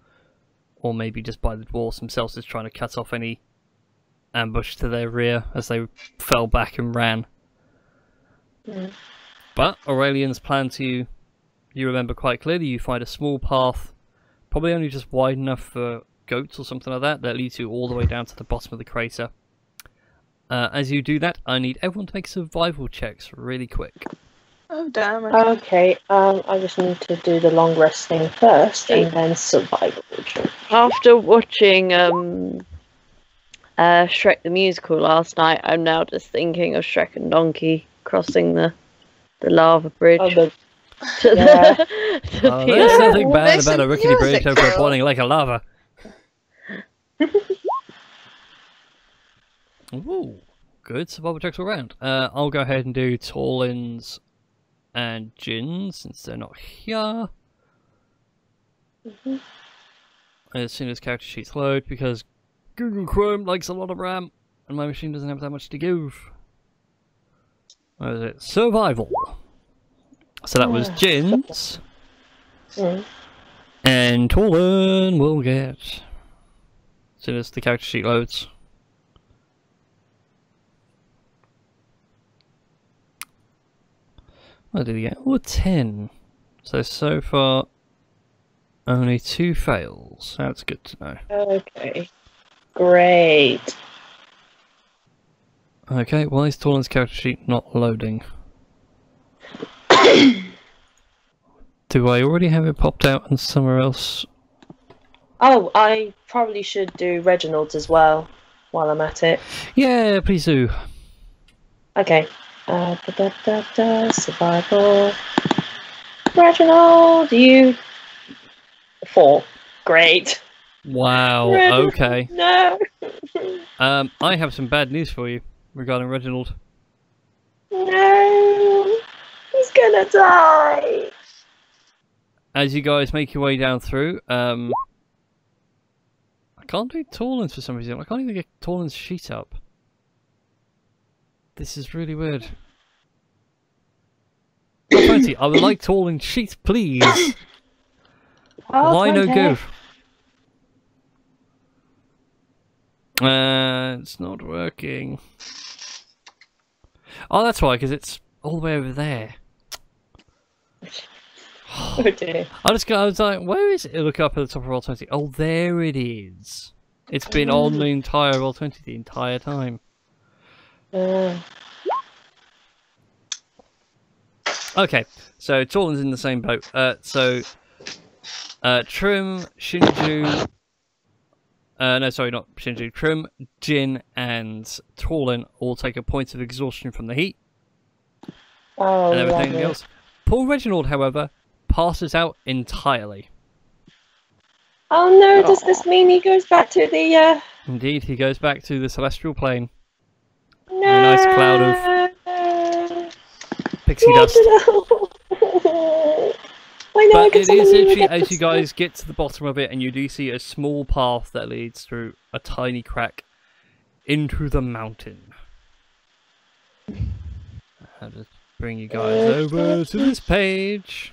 or maybe just by the dwarves themselves, just trying to cut off any ambush to their rear as they fell back and ran. But Aurelian's plan to you remember quite clearly. You find a small path, probably only just wide enough for goats or something like that, that leads you all the way down to the bottom of the crater. As you do that, I need everyone to make survival checks really quick. Oh damn it. Okay, I just need to do the long rest thing first, and then survival. After watching Shrek the Musical last night, I'm now just thinking of Shrek and Donkey crossing the lava bridge. Oh, the... to yeah. the There's nothing bad There's about a some rickety bridge music, over a though. boiling lake of lava. Ooh, good survival checks all round. I'll go ahead and do Torlin's and Jin's since they're not here. As soon as character sheets load, because Google Chrome likes a lot of RAM and my machine doesn't have that much to give. What is it? Survival. So that was Jin's. And Torlin will get as soon as the character sheet loads. What did he get? Oh, 10. So far, only 2 fails. That's good to know. Okay. Great. Okay, why is Torlin's character sheet not loading? Do I already have it popped out and somewhere else? Oh, I probably should do Reginald's as well while I'm at it. Yeah, please do. Okay. Survival. Reginald, you... 4. Great. Wow, Reginald, okay. No. I have some bad news for you regarding Reginald. No. He's gonna die. As you guys make your way down through, I can't do Torlins for some reason. I can't even get Torlins' sheet up. This is really weird. Roll20, I would like Torlins' sheet, please. Why no go? It's not working. Oh, that's why, because it's all the way over there. Oh dear. I was like, where is it? Look up at the top of Roll20. Oh, there it is. It's been on the entire Roll20 the entire time. Okay, so Torlin's in the same boat. Trim, Shinju... no, sorry, not Shinju. Trim, Jin, and Torlin all take a point of exhaustion from the heat. Oh, And everything lovely. else. Poor Reginald, however, passes out entirely. Oh no, does this mean he goes back to the, Indeed, he goes back to the celestial plane. No! A nice cloud of pixie dust. I know, I But could it is summon literally, you as you guys get to the bottom of it, and you do see a small path that leads through a tiny crack into the mountain. I'll just bring you guys over to this page.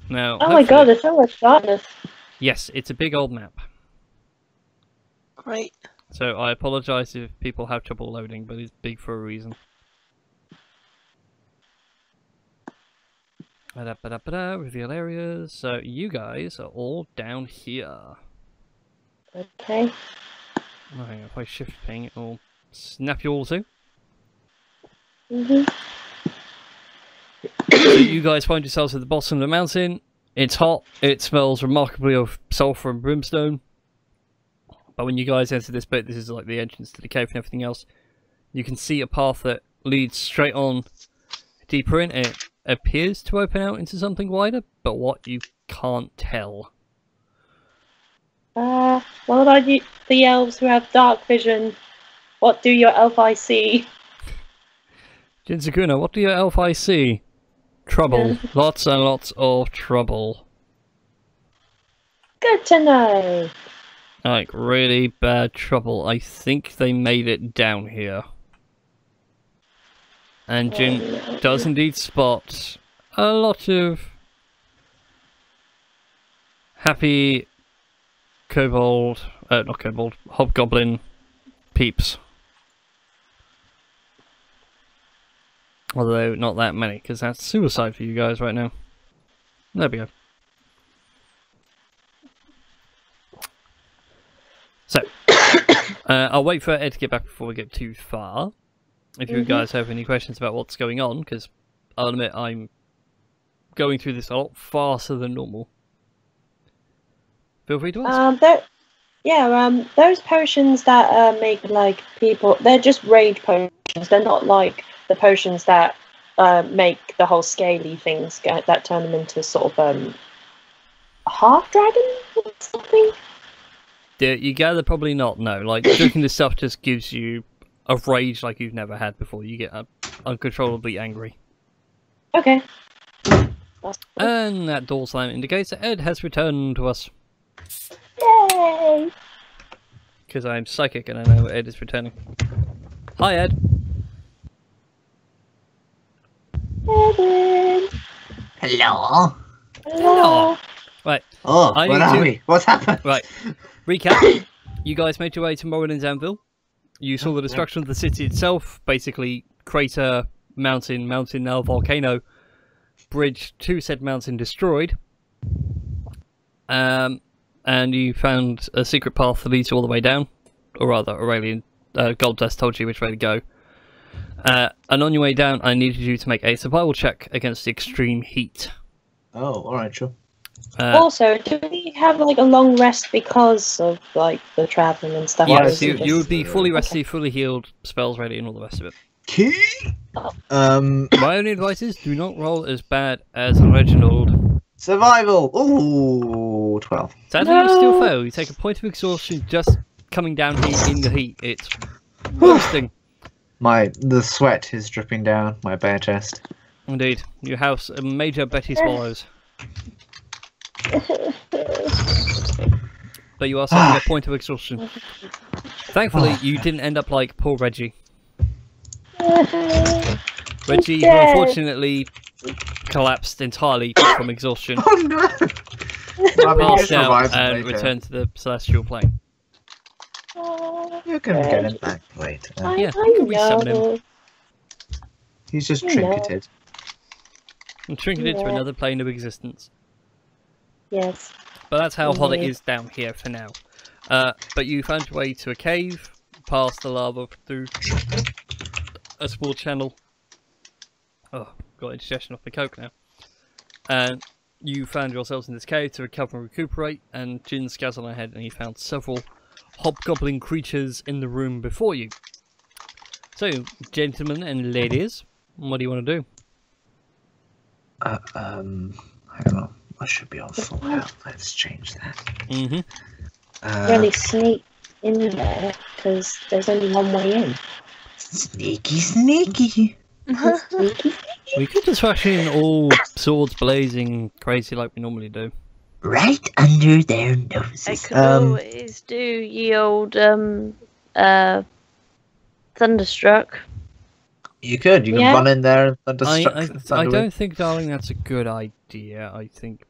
Now, Oh my god, there's so much darkness. yes, it's a big old map. Great. So I apologise if people have trouble loading, but it's big for a reason. Reveal areas. So you guys are all down here. Okay. Right, if I shift ping, it will snap you all to. So you guys find yourselves at the bottom of the mountain. It's hot. It smells remarkably of sulphur and brimstone. But when you guys enter this bit, this is like the entrance to the cave and everything else. You can see a path that leads straight on deeper in. It appears to open out into something wider, but what you can't tell. What about you, the elves who have dark vision? What do your elf eyes see? Jinsakuna, what do your elf eyes see? Trouble. Lots and lots of trouble. Good to know. Like, really bad trouble. I think they made it down here. And Jin does indeed spot a lot of happy hobgoblin peeps. Although, not that many, because that's suicide for you guys right now. There we go. So, I'll wait for Ed to get back before we get too far. If you guys have any questions about what's going on, because I'll admit I'm going through this a lot faster than normal. Feel free to ask. Those potions that make like people, they're just rage potions. They're not like the potions that make the whole scaly things that turn them into sort of half dragon or something. You gather probably not, no. Like, drinking this stuff just gives you a rage like you've never had before. You get uncontrollably angry. Okay. That's cool. And that door slam indicates that Ed has returned to us. Yay! Because I'm psychic and I know Ed is returning. Hi, Ed. Edwin. Hello. Hello. Right. Oh, I where need are to- we? What's happened? Right. Recap. You guys made your way to Morrin's Anvil. You saw the destruction of the city itself. Basically, crater, mountain now volcano, bridge to said mountain destroyed. And you found a secret path that leads you all the way down. Or rather, Aurelian Gold Dust told you which way to go. And on your way down, I needed you to make a survival check against the extreme heat. Oh, alright, sure. Also, do we have like a long rest because of like the traveling and stuff? Yeah, or Yes, is it you would just- be fully rested, fully healed, spells ready, and all the rest of it. Key? My only advice is do not roll as bad as Reginald. Survival! Ooh, 12. Sadly, you still No. fail. You take a point of exhaustion just coming down here in the heat. It's roasting. The sweat is dripping down my bare chest. Indeed. You have a major Betty Swallows. but you are suffering a point of exhaustion. Thankfully, you didn't end up like poor Reggie. Reggie, who unfortunately collapsed entirely from exhaustion, Oh no! passed out and returned to the celestial plane. You can get him back later. Yeah, you can resummon him. He's just I know. trinketed. And trinketed to Yeah. another plane of existence. Yes. But that's how hot it Indeed. is down here for now. But you found your way to a cave, past the lava through a small channel. Oh, got indigestion off my coke now. And you found yourselves in this cave to recover and recuperate, and Jin scouts on ahead and he found several hobgoblin creatures in the room before you. So, gentlemen and ladies, what do you want to do? Hang on. I should be on full health. Let's change that. Mm-hmm. Really sneak in there because there's only one way in. Sneaky, sneaky. Sneaky. We could just rush in all swords blazing crazy like we normally do. Right under their I noses. could always do ye old Thunderstruck. You could. You can Yeah. run in there and thunderstruck. I don't think, darling, that's a good idea. I think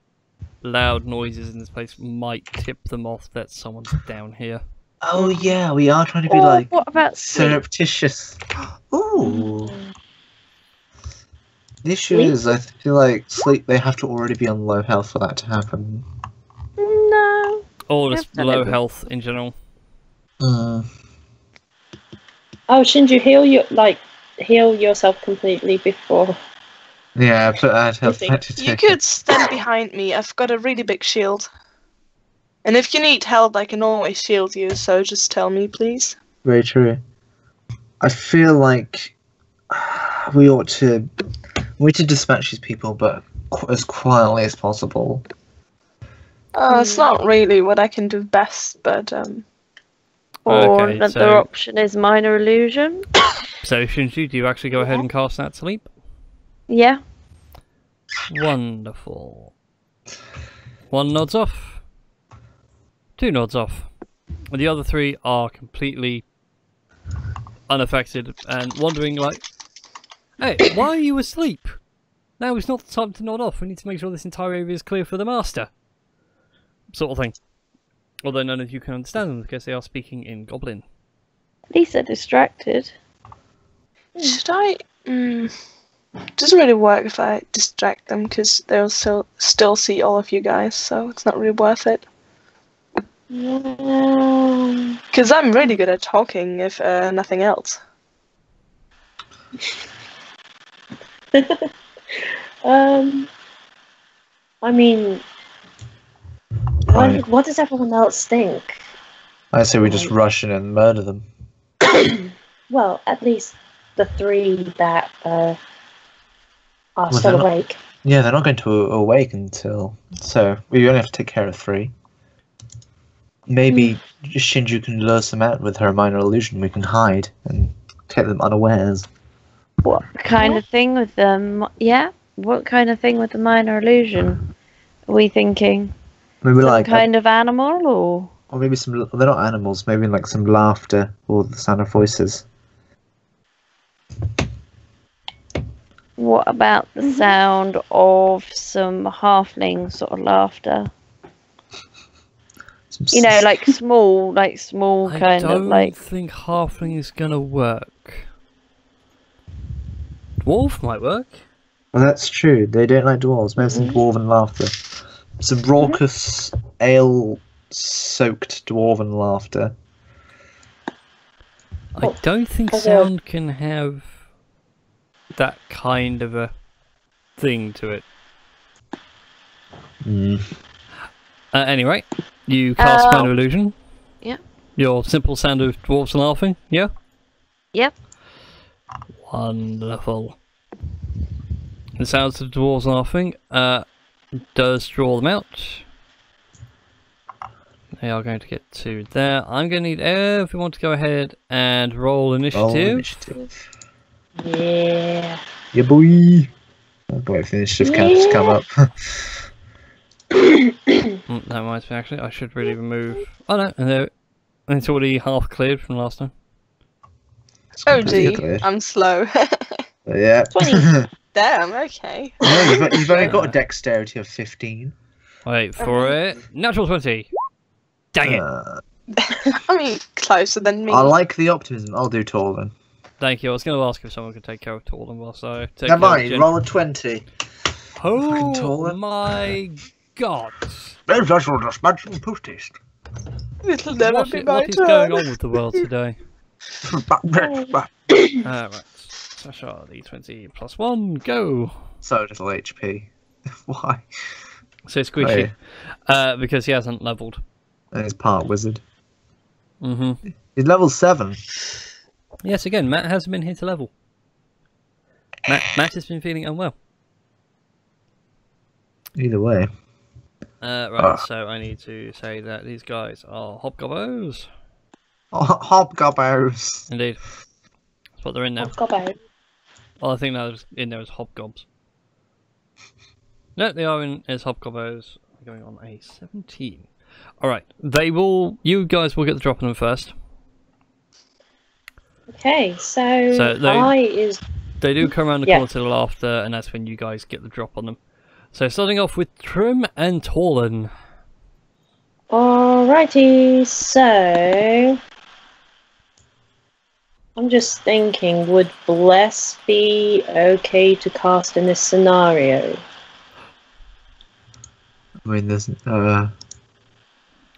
loud noises in this place might tip them off that someone's down here. Oh yeah, we are trying to be Or like what about sleep? surreptitious. Ooh. The issue Sleep? is, I feel like sleep. They have to already be on low health for that to happen. No. Or just Definitely. low health in general. Mm. Oh, shouldn't you heal yourself completely before? Yeah, but I'd have think- to You take could stand behind me. I've got a really big shield. And if you need help, I can always shield you, so just tell me, please. Very true. I feel like we ought to dispatch these people, but as quietly as possible. It's not really what I can do best, but Or Okay, another so- option is minor illusion. So, Shinji, do you actually go ahead and cast that sleep? Yeah. Wonderful. One nods off. Two nods off. And the other three are completely unaffected and wondering like, hey, why are you asleep? Now is not the time to nod off. We need to make sure this entire area is clear for the master. Sort of thing. Although none of you can understand them because they are speaking in Goblin. At least they're distracted. should I? Doesn't really work if I distract them, because they'll still see all of you guys, so it's not really worth it. Yeah. Because I'm really good at talking, if nothing else. I mean, Right. what does everyone else think? I say we just rush in and murder them. Well, at least the three that are Well, still they're not- awake. Yeah, they're not going to awake until. So we only have to take care of 3. Maybe Shinju can lure them out with her minor illusion. We can hide and take them unawares. What kind of thing with them? Yeah. What kind of thing with the minor illusion? Are we thinking Maybe some like, kind of animal or? or maybe some. They're not animals. Maybe like some laughter or the sound of voices. What about the sound of some halfling sort of laughter? You know, like small I kind don't of like. think halfling is gonna work. Dwarf might work. Well, that's true. They don't like dwarves. Maybe some dwarven laughter. Some raucous, ale-soaked dwarven laughter. I don't think Okay. sound can have that kind of a thing to it. Anyway, you cast minor illusion. Yeah. Your simple sound of dwarves laughing. Yeah. Yep. Wonderful. The sounds of dwarves laughing does draw them out. They are going to get to there. I'm going to need everyone to go ahead and roll initiative. Roll initiative. Yeah. Yeah, boy. I'm waiting for the initiative count to come up. That reminds me, actually, I should really remove... Oh no, and it's already half cleared from last time. Oh completely gee, clear. I'm slow. Yeah. 20. Damn, okay. No, you've only got a dexterity of 15. Wait for it. Natural 20! Dang it! I mean, closer than me. I like the optimism. I'll do tall then. Thank you. I was going to ask if someone could take care of Torlin whilst I take Never care of mind, Jin. roll a 20. Oh fucking Torlin. my god! Maybe I shall just imagine post-haste. It'll never What be is, my what is turn. going on with the world today? Right. Sasha, the 20 plus 1, go! So little HP. Why? So squishy. Because he hasn't levelled. And he's part wizard. Mm-hmm. He's level 7. Yes, again, Matt hasn't been here to level. Matt has been feeling unwell. Either way. Right, so I need to say that these guys are Hobgoblins. Hobgoblins. Indeed. That's what they're in now. I've got out. Well, I think that was in there as Hobgobs. No, they are in as Hobgoblins. Going on a 17. Alright, you guys will get the drop on them first. Okay, so they do come around the corner to the laughter, and that's when you guys get the drop on them. So starting off with Trim and Torlin. Alrighty, so I'm just thinking, would Bless be okay to cast in this scenario? I mean, there's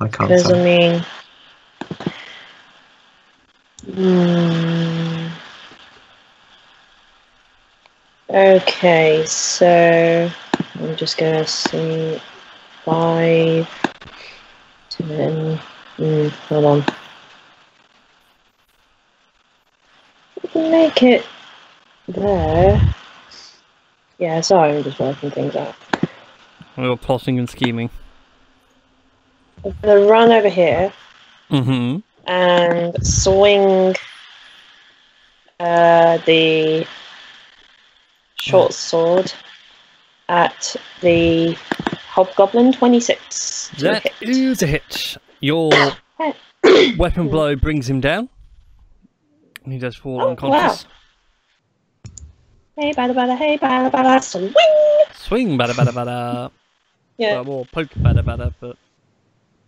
I can't Because, tell. I mean... Okay, so I'm just gonna see 5, 10. Hold on. We can make it there. Yeah, sorry, I'm just working things out. We were plotting and scheming. I'm gonna run over here Mm-hmm. and swing the short sword at the Hobgoblin 26. to That hit. is a hit. Your weapon blow brings him down. And he does fall Oh, unconscious. Hey, bada bada, hey, bada bada, swing! Swing, bada bada bada. Yeah, Or poke, bada bada, but,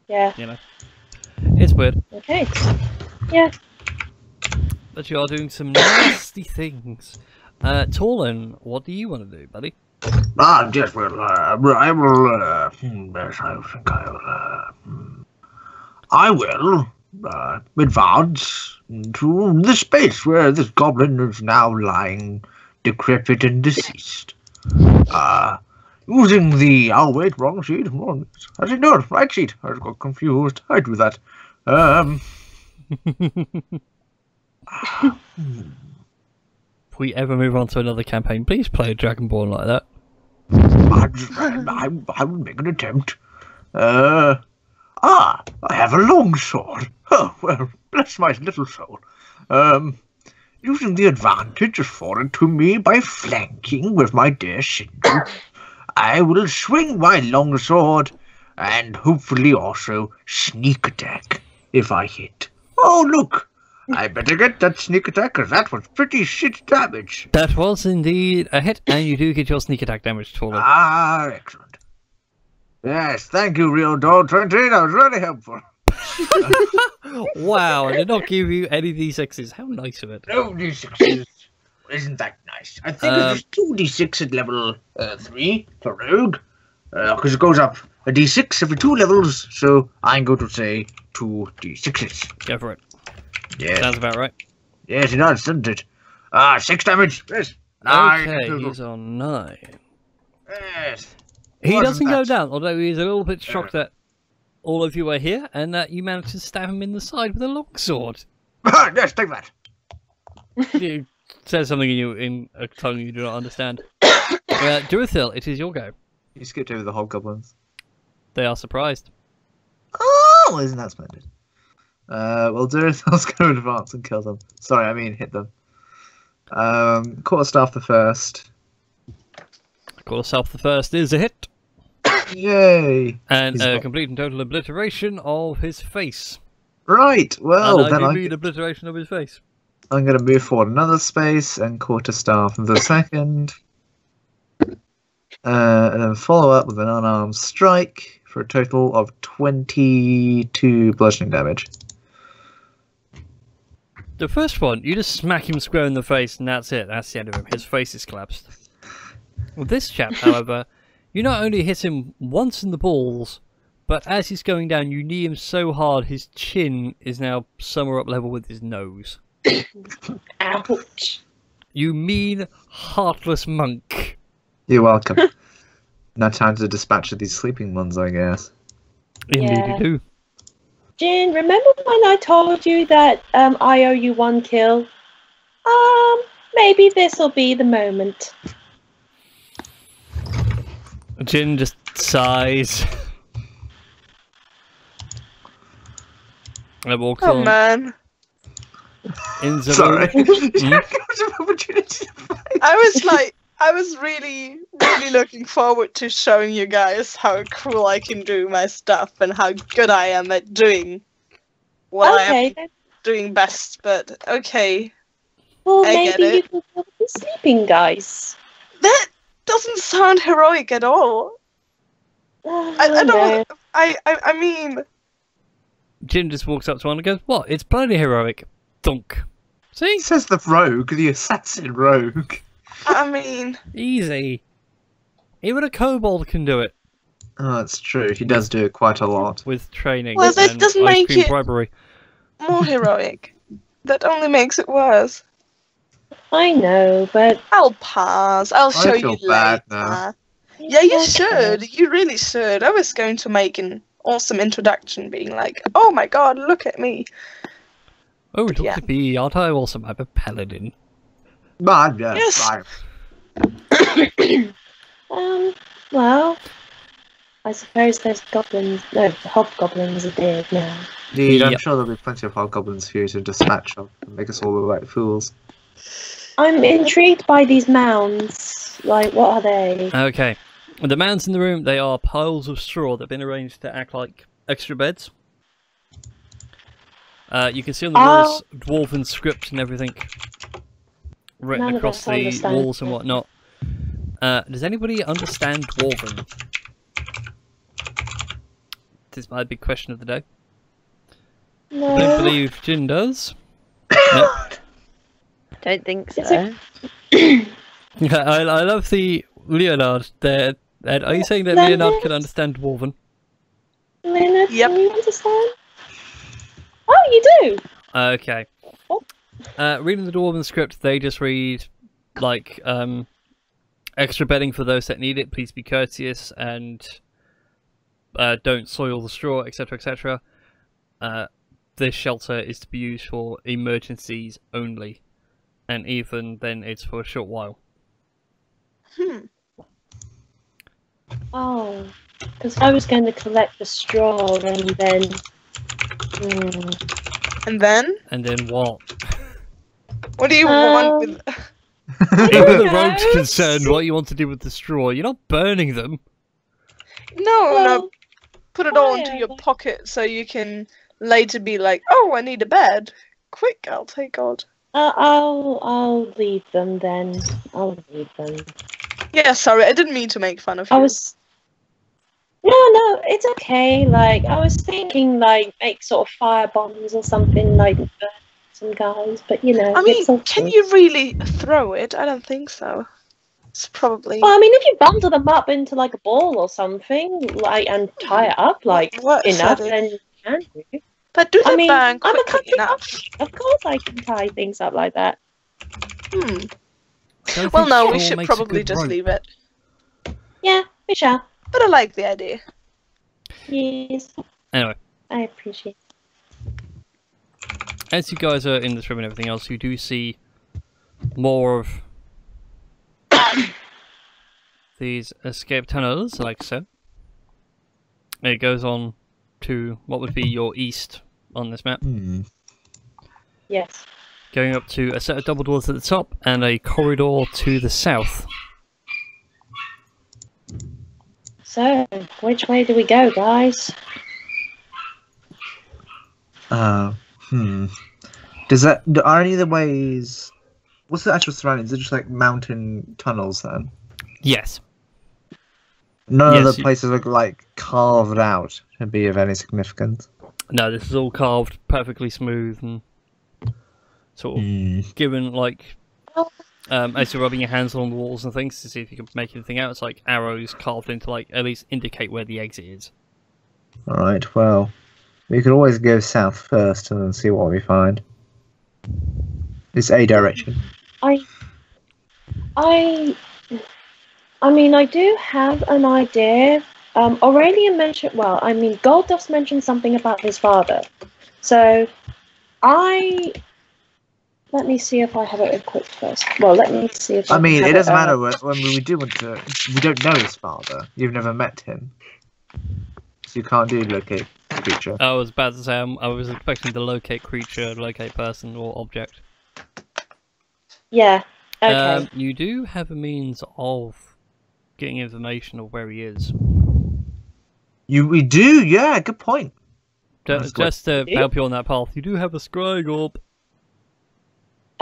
yeah, you know. It's weird. okay. Yeah, But you are doing some nasty things. Torlin, what do you want to do, buddy? Yes, well, I will, yes, I think I will advance to the space where this goblin is now lying decrepit and deceased. Using the, oh wait, wrong sheet, actually no, right sheet, I got confused, I do that. If we ever move on to another campaign, please play a Dragonborn like that. I will make an attempt. I have a long sword. Oh, well, bless my little soul. Using the advantage afforded to me by flanking with my dear Shinju, I will swing my long sword and hopefully also sneak attack if I hit. Oh, look! I better get that sneak attack because that was pretty shit damage. That was indeed a hit, and you do get your sneak attack damage, Torlin. Excellent. Yes, thank you, Real Dog 20. That was really helpful. Wow, I did not give you any D6s. How nice of it. No D6s. Isn't that nice? I think there's 2 D6 at level 3 for Rogue. Because it goes up a D6 every 2 levels, so I'm going to say 2 D6s. Go for it. Yes. Sounds about right. Yes, it does, doesn't it? 6 damage. Yes. 9. Okay, he's on 9. Yes. He Wasn't doesn't go that- down, although he's a little bit shocked that all of you are here and that you managed to stab him in the side with a longsword. Yes, take that. He says something in a tongue you do not understand. Durithil, it is your go. You skipped over the Hobgoblins. They are surprised. Oh, isn't that splendid? Well, Durithil's going to advance and kill them. Sorry, I mean hit them. Quarterstaff the first. Quarterstaff the first is a hit. Yay! And He's a not- complete and total obliteration of his face. Right, well, and then I do mean obliteration of his face. I'm going to move forward another space and quarterstaff the second. And then follow up with an unarmed strike for a total of 22 bludgeoning damage. The first one, you just smack him square in the face and that's it. That's the end of him. His face is collapsed. With this chap, however, you not only hit him once in the balls, but as he's going down, you knee him so hard his chin is now somewhere up level with his nose. Ouch. You mean, heartless monk. You're welcome. Now time to dispatch of these sleeping ones, I guess. Indeed Yeah. you do. Jin, remember when I told you that I owe you 1 kill? Maybe this'll be the moment. Jin just sighs. And walks Oh on. man. In the Sorry. Hmm? Opportunity to fight. I was really looking forward to showing you guys how cool I can do my stuff and how good I am at doing what I Okay, am then. doing best, but okay. Well, I get maybe you it. can help the sleeping guys. That doesn't sound heroic at all. I know. don't I mean Jin just walks up to one and goes, "What? It's bloody heroic." Thunk. See? Says the rogue, the assassin rogue. Easy. Even a kobold can do it Oh, that's true. He does do it quite a lot. with training Well, that and doesn't ice make cream it- bribery. more heroic. That only makes it worse. I know, but I'll pass. I'll show feel you bad later. now. Yeah, you Okay. should. You really should. I was going to make an awesome introduction, being like, "Oh my god, look at me!" Oh, look Yeah. at me, aren't I awesome? I'm a paladin. But yes, Yes. Well, I suppose there's goblins. No, the hobgoblins are dead now. Indeed, I'm Yep. sure there'll be plenty of hobgoblins for you to dispatch of and make us all look like fools. I'm intrigued by these mounds. Like, what are they? Okay. The mounds in the room, they are piles of straw that have been arranged to act like extra beds. You can see on the walls dwarven script and everything written None of across us the understand walls and it. whatnot. Does anybody understand dwarven? This is my big question of the day. I don't No. believe Jin does. Nope. Don't think It's so. I love the Leonard there. Ed, are you saying that Leonard? Leonard can understand dwarven? Leonard, Yep. can you understand? Oh, you do. Okay. Oh. Reading the dwarven script, they just read like extra bedding for those that need it. Please be courteous and don't soil the straw, etc., etc. This shelter is to be used for emergencies only, and even then, it's for a short while. Oh, because I was going to collect the straw and then. And then, And then what? what do you want with? Even the know. rogue's concerned what you want to do with the straw. You're not burning them. No, Well, put it all into fire, your like- pocket so you can later be like, "Oh, I need a bed. Quick, I'll take out." I'll leave them then. I'll leave them. Yeah, sorry, I didn't mean to make fun of you. I was. No, it's okay. Like, I was thinking, like, make sort of fire bombs or something, like, burn some guys, but you know, I mean, it's all can good. you really throw it? I don't think so. It's probably. Well, I mean, if you bundle them up into, like, a ball or something, like, and tie it up, like, What enough, said it? then you can do. But do I that mean, bang I'm a quickly country enough. Of course I can tie things up like that. Hmm. I don't Well, think no, we straw should makes a probably good just rope. leave it. Yeah, we shall. But I like the idea. Yes, Anyway, I appreciate as you guys are in this room and everything else, you do see more of these escape tunnels, like so. It goes on to what would be your east on this map, Yes. going up to a set of double doors at the top and a corridor to the south. So, which way do we go, guys? Does that? Are any of the ways? What's the actual surroundings? Is it just like mountain tunnels then? Yes. None Yes, of the places look like carved out to be of any significance. No, this is all carved perfectly smooth and sort of given like as you're rubbing your hands on the walls and things to see if you can make anything out. It's like arrows carved into like at least indicate where the exit is. All right. Well, we could always go south first and then see what we find. It's a direction. I mean, I do have an idea. Aurelian mentioned, Goldust mentioned something about his father. So, let me see if I have it equipped first. Well, let me see if I I mean, have it doesn't matter uh, when we do want to. We don't know his father. You've never met him, so you can't do locate creature. I was about to say I was expecting to locate creature, locate person or object. Yeah, okay. You do have a means of getting information of where he is. We do, yeah. Good point. Just to help you on that path, you do have a scrying orb.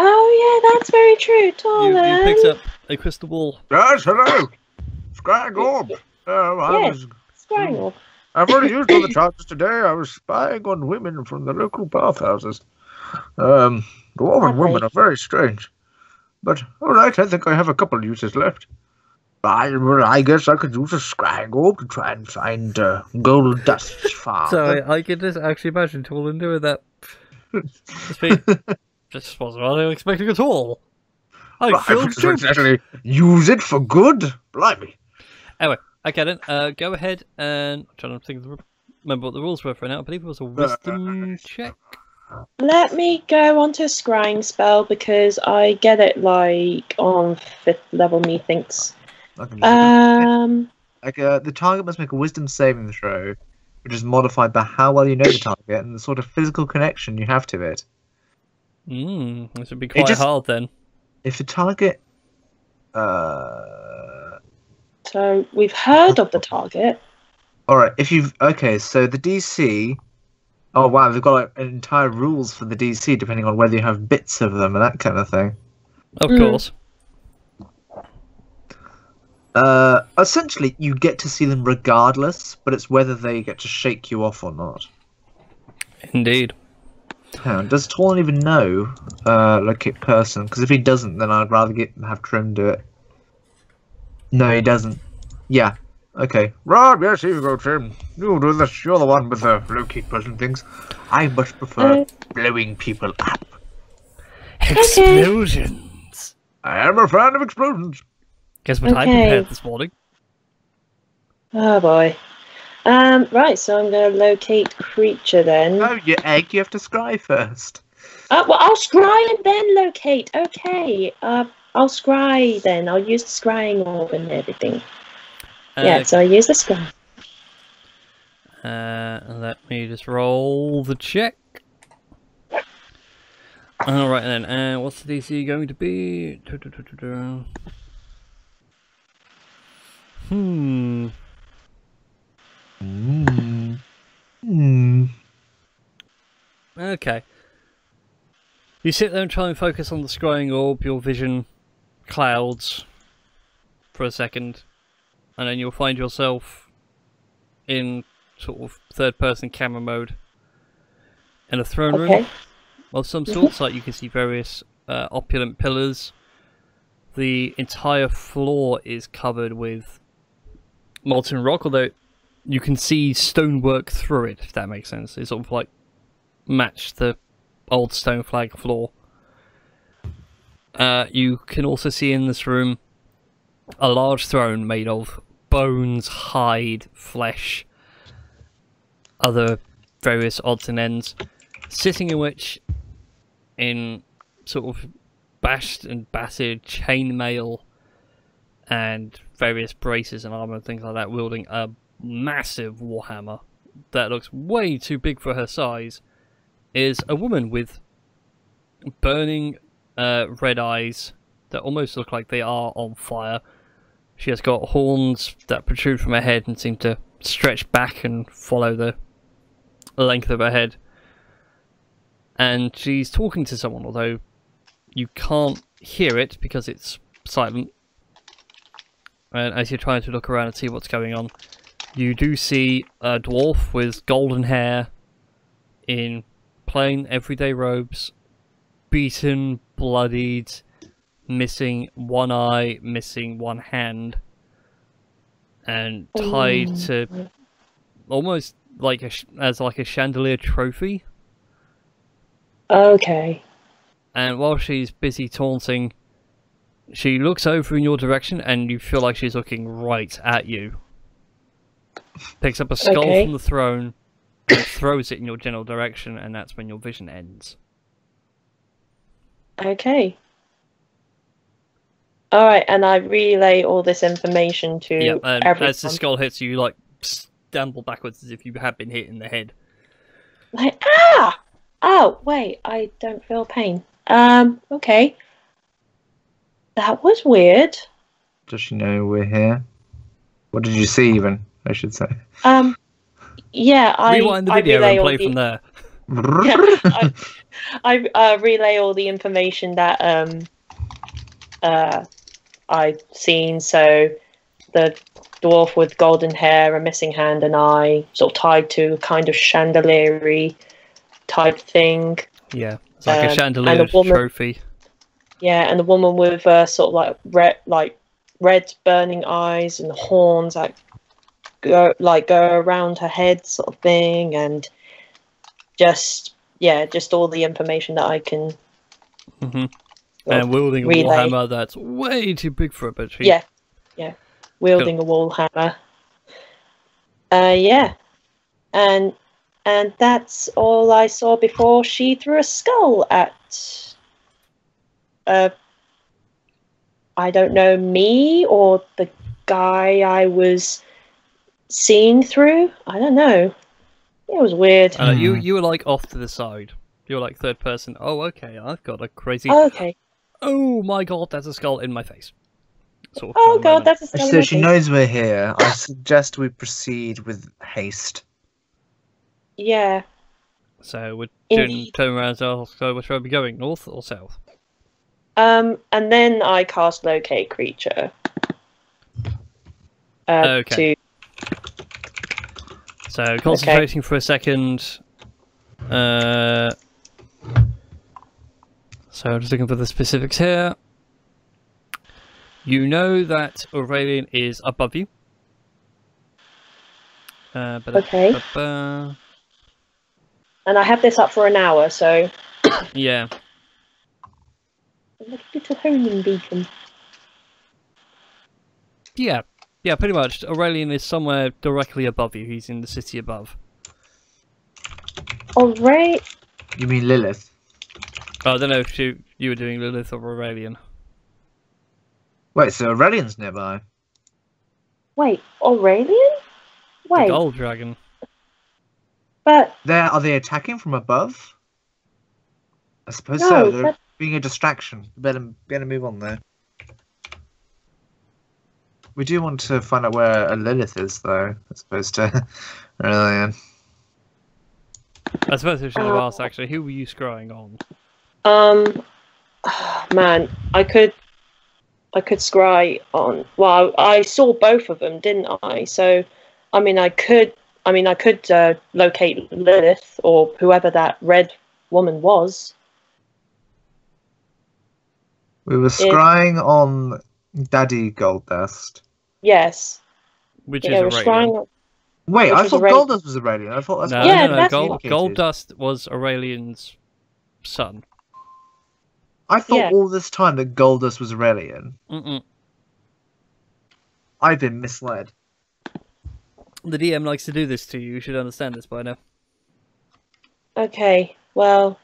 Oh yeah, that's very true, Tarlin. You picked up a crystal ball. Yes, hello. Scrying orb. Scrying orb. I've already used all the charges today. I was spying on women from the local bathhouses. Dwarven women are very strange. But, alright, I think I have a couple of uses left. I guess I could use a scrying orb to try and find gold dust farm. Sorry, I could just actually imagine Torlin doing that. Just wasn't what I was expecting at all. I feel stupid. Exactly. Use it for good. Blimey. Anyway, okay then. Go ahead and I'm trying to remember what the rules were for now. I believe it was a wisdom check. Let me go onto a scrying spell because I get it like on 5th level, methinks. The target must make a wisdom saving throw, which is modified by how well you know the target and the sort of physical connection you have to it. This would be quite hard then. If the target... So, we've heard of the target. Alright, if you've... Okay, so the DC... Oh wow, they've got like entire rules for the DC depending on whether you have bits of them and that kind of thing. Of course. Essentially, you get to see them regardless, but it's whether they get to shake you off or not. Indeed. Does Torlin even know locate person? Because if he doesn't, then I'd rather have Trim do it. No, he doesn't. Yeah. Okay. Rob, yes, here you go, Trim. You do this. You're the one with the locate person things. I much prefer blowing people up. Explosions. I am a fan of explosions. Guess what I prepared this morning? Oh boy. Right, so I'm going to locate creature then. Oh, you egg, you have to scry first. Well, I'll scry and then locate. Okay. I'll scry then. I'll use the scrying orb and everything. Yeah, so I use the scry. Let me just roll the check. Alright then, what's the DC going to be? Okay. You sit there and try and focus on the scrying orb, your vision clouds for a second, and then you'll find yourself in sort of third-person camera mode in a throne room of some sort. Like you can see various opulent pillars. The entire floor is covered with molten rock, although you can see stonework through it, if that makes sense. It's sort of like match the old stone flag floor. You can also see in this room a large throne made of bones, hide, flesh, other various odds and ends, sitting in which, in sort of bashed and battered chainmail and various braces and armor and things like that, wielding a massive warhammer that looks way too big for her size, is a woman with burning red eyes that almost look like they are on fire, She has got horns that protrude from her head and seem to stretch back and follow the length of her head. And she's talking to someone, although you can't hear it because it's silent. And as you're trying to look around and see what's going on, you do see a dwarf with golden hair in plain everyday robes, beaten, bloodied, missing one eye, missing one hand, and tied to almost like as a chandelier trophy. Okay. And while she's busy taunting, she looks over in your direction, and you feel like she's looking right at you. Picks up a skull from the throne and throws it in your general direction, and that's when your vision ends. Okay. Alright, and I relay all this information to everyone. As the skull hits you, like, stumble backwards as if you had been hit in the head. Like, ah! Oh, wait, I don't feel pain. Okay. That was weird. Does she know we're here? What did you see, even, I should say? Yeah, Rewind the video and play from there. Yeah, I relay all the information that I've seen. So the dwarf with golden hair, a missing hand and eye, sort of tied to a kind of chandelier type thing. Yeah, it's like a chandelier trophy. Yeah, and the woman with sort of red burning eyes and horns that go around her head, sort of thing, and just all the information that I can. And wielding a warhammer that's way too big for a bitch. Yeah, wielding a warhammer. Yeah, and that's all I saw before she threw a skull at. I don't know, me or the guy I was seeing through. I don't know. It was weird. You were like off to the side. You were like third person. Oh, okay. I've got a crazy. Okay. Oh my god, that's a skull in my face. Sort of oh god, that's a skull. So she knows we're here. I suggest we proceed with haste. Yeah. So we're doing turn around. So where should I be going? North or south? And then I cast locate creature. Okay. So concentrating for a second. So I'm just looking for the specifics here. You know that Aurelian is above you. Okay. And I have this up for an hour, so. Yeah. Like a little homing beacon. Yeah, pretty much. Aurelian is somewhere directly above you. He's in the city above. Alright. You mean Lilith? Oh, I don't know if you were doing Lilith or Aurelian. Wait, so Aurelian's nearby? Wait, Aurelian? Wait. The gold dragon. But... Are they attacking from above? I suppose no, so. They're being a distraction. Better move on there. We do want to find out where a Lilith is, though, as opposed to Aurelian. I suppose I should have asked, actually, who were you scrying on? Man, I could scry on. Well, I saw both of them, didn't I? So, I could locate Lilith or whoever that red woman was. We were scrying on Daddy Goldust. Yes. Which is Aurelian. Wait, I thought Goldust was Aurelian. I thought that's Goldust was Aurelian's son. I thought all this time that Goldust was Aurelian. I've been misled. The DM likes to do this to you. You should understand this by now. Okay, well...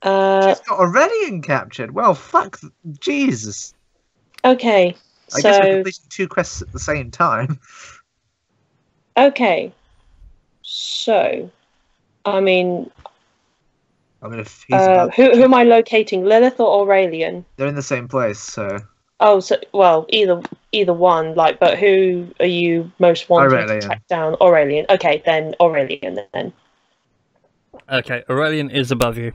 She's got Aurelian captured. Well, fuck. Jesus. Okay, I guess we're completing 2 quests at the same time. Okay. So, if he's who am I locating? Lilith or Aurelian? They're in the same place, so... Oh, so well, either one. Like, but who are you most wanting Aurelian. to track down? Aurelian. Okay, then Aurelian. Then. Okay, Aurelian is above you.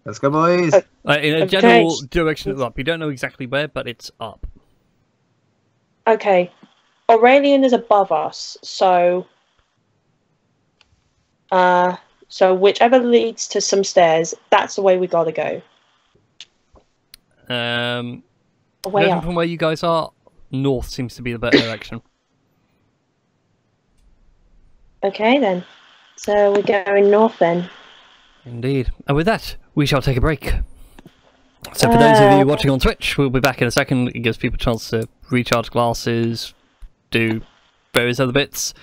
Let's go, boys. In a Okay. general direction up. You don't know exactly where, but it's up. Okay, Aurelian is above us, so so whichever leads to some stairs, that's the way we gotta go. Way Judging up. from where you guys are, north seems to be the better direction. Okay then. So we're going north then. Indeed. And with that, we shall take a break. So for those of you watching on Twitch, we'll be back in a second. It gives people a chance to recharge glasses, do various other bits.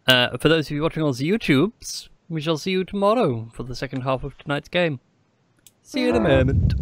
For those of you watching on the YouTubes, we shall see you tomorrow for the second half of tonight's game. See you in a moment.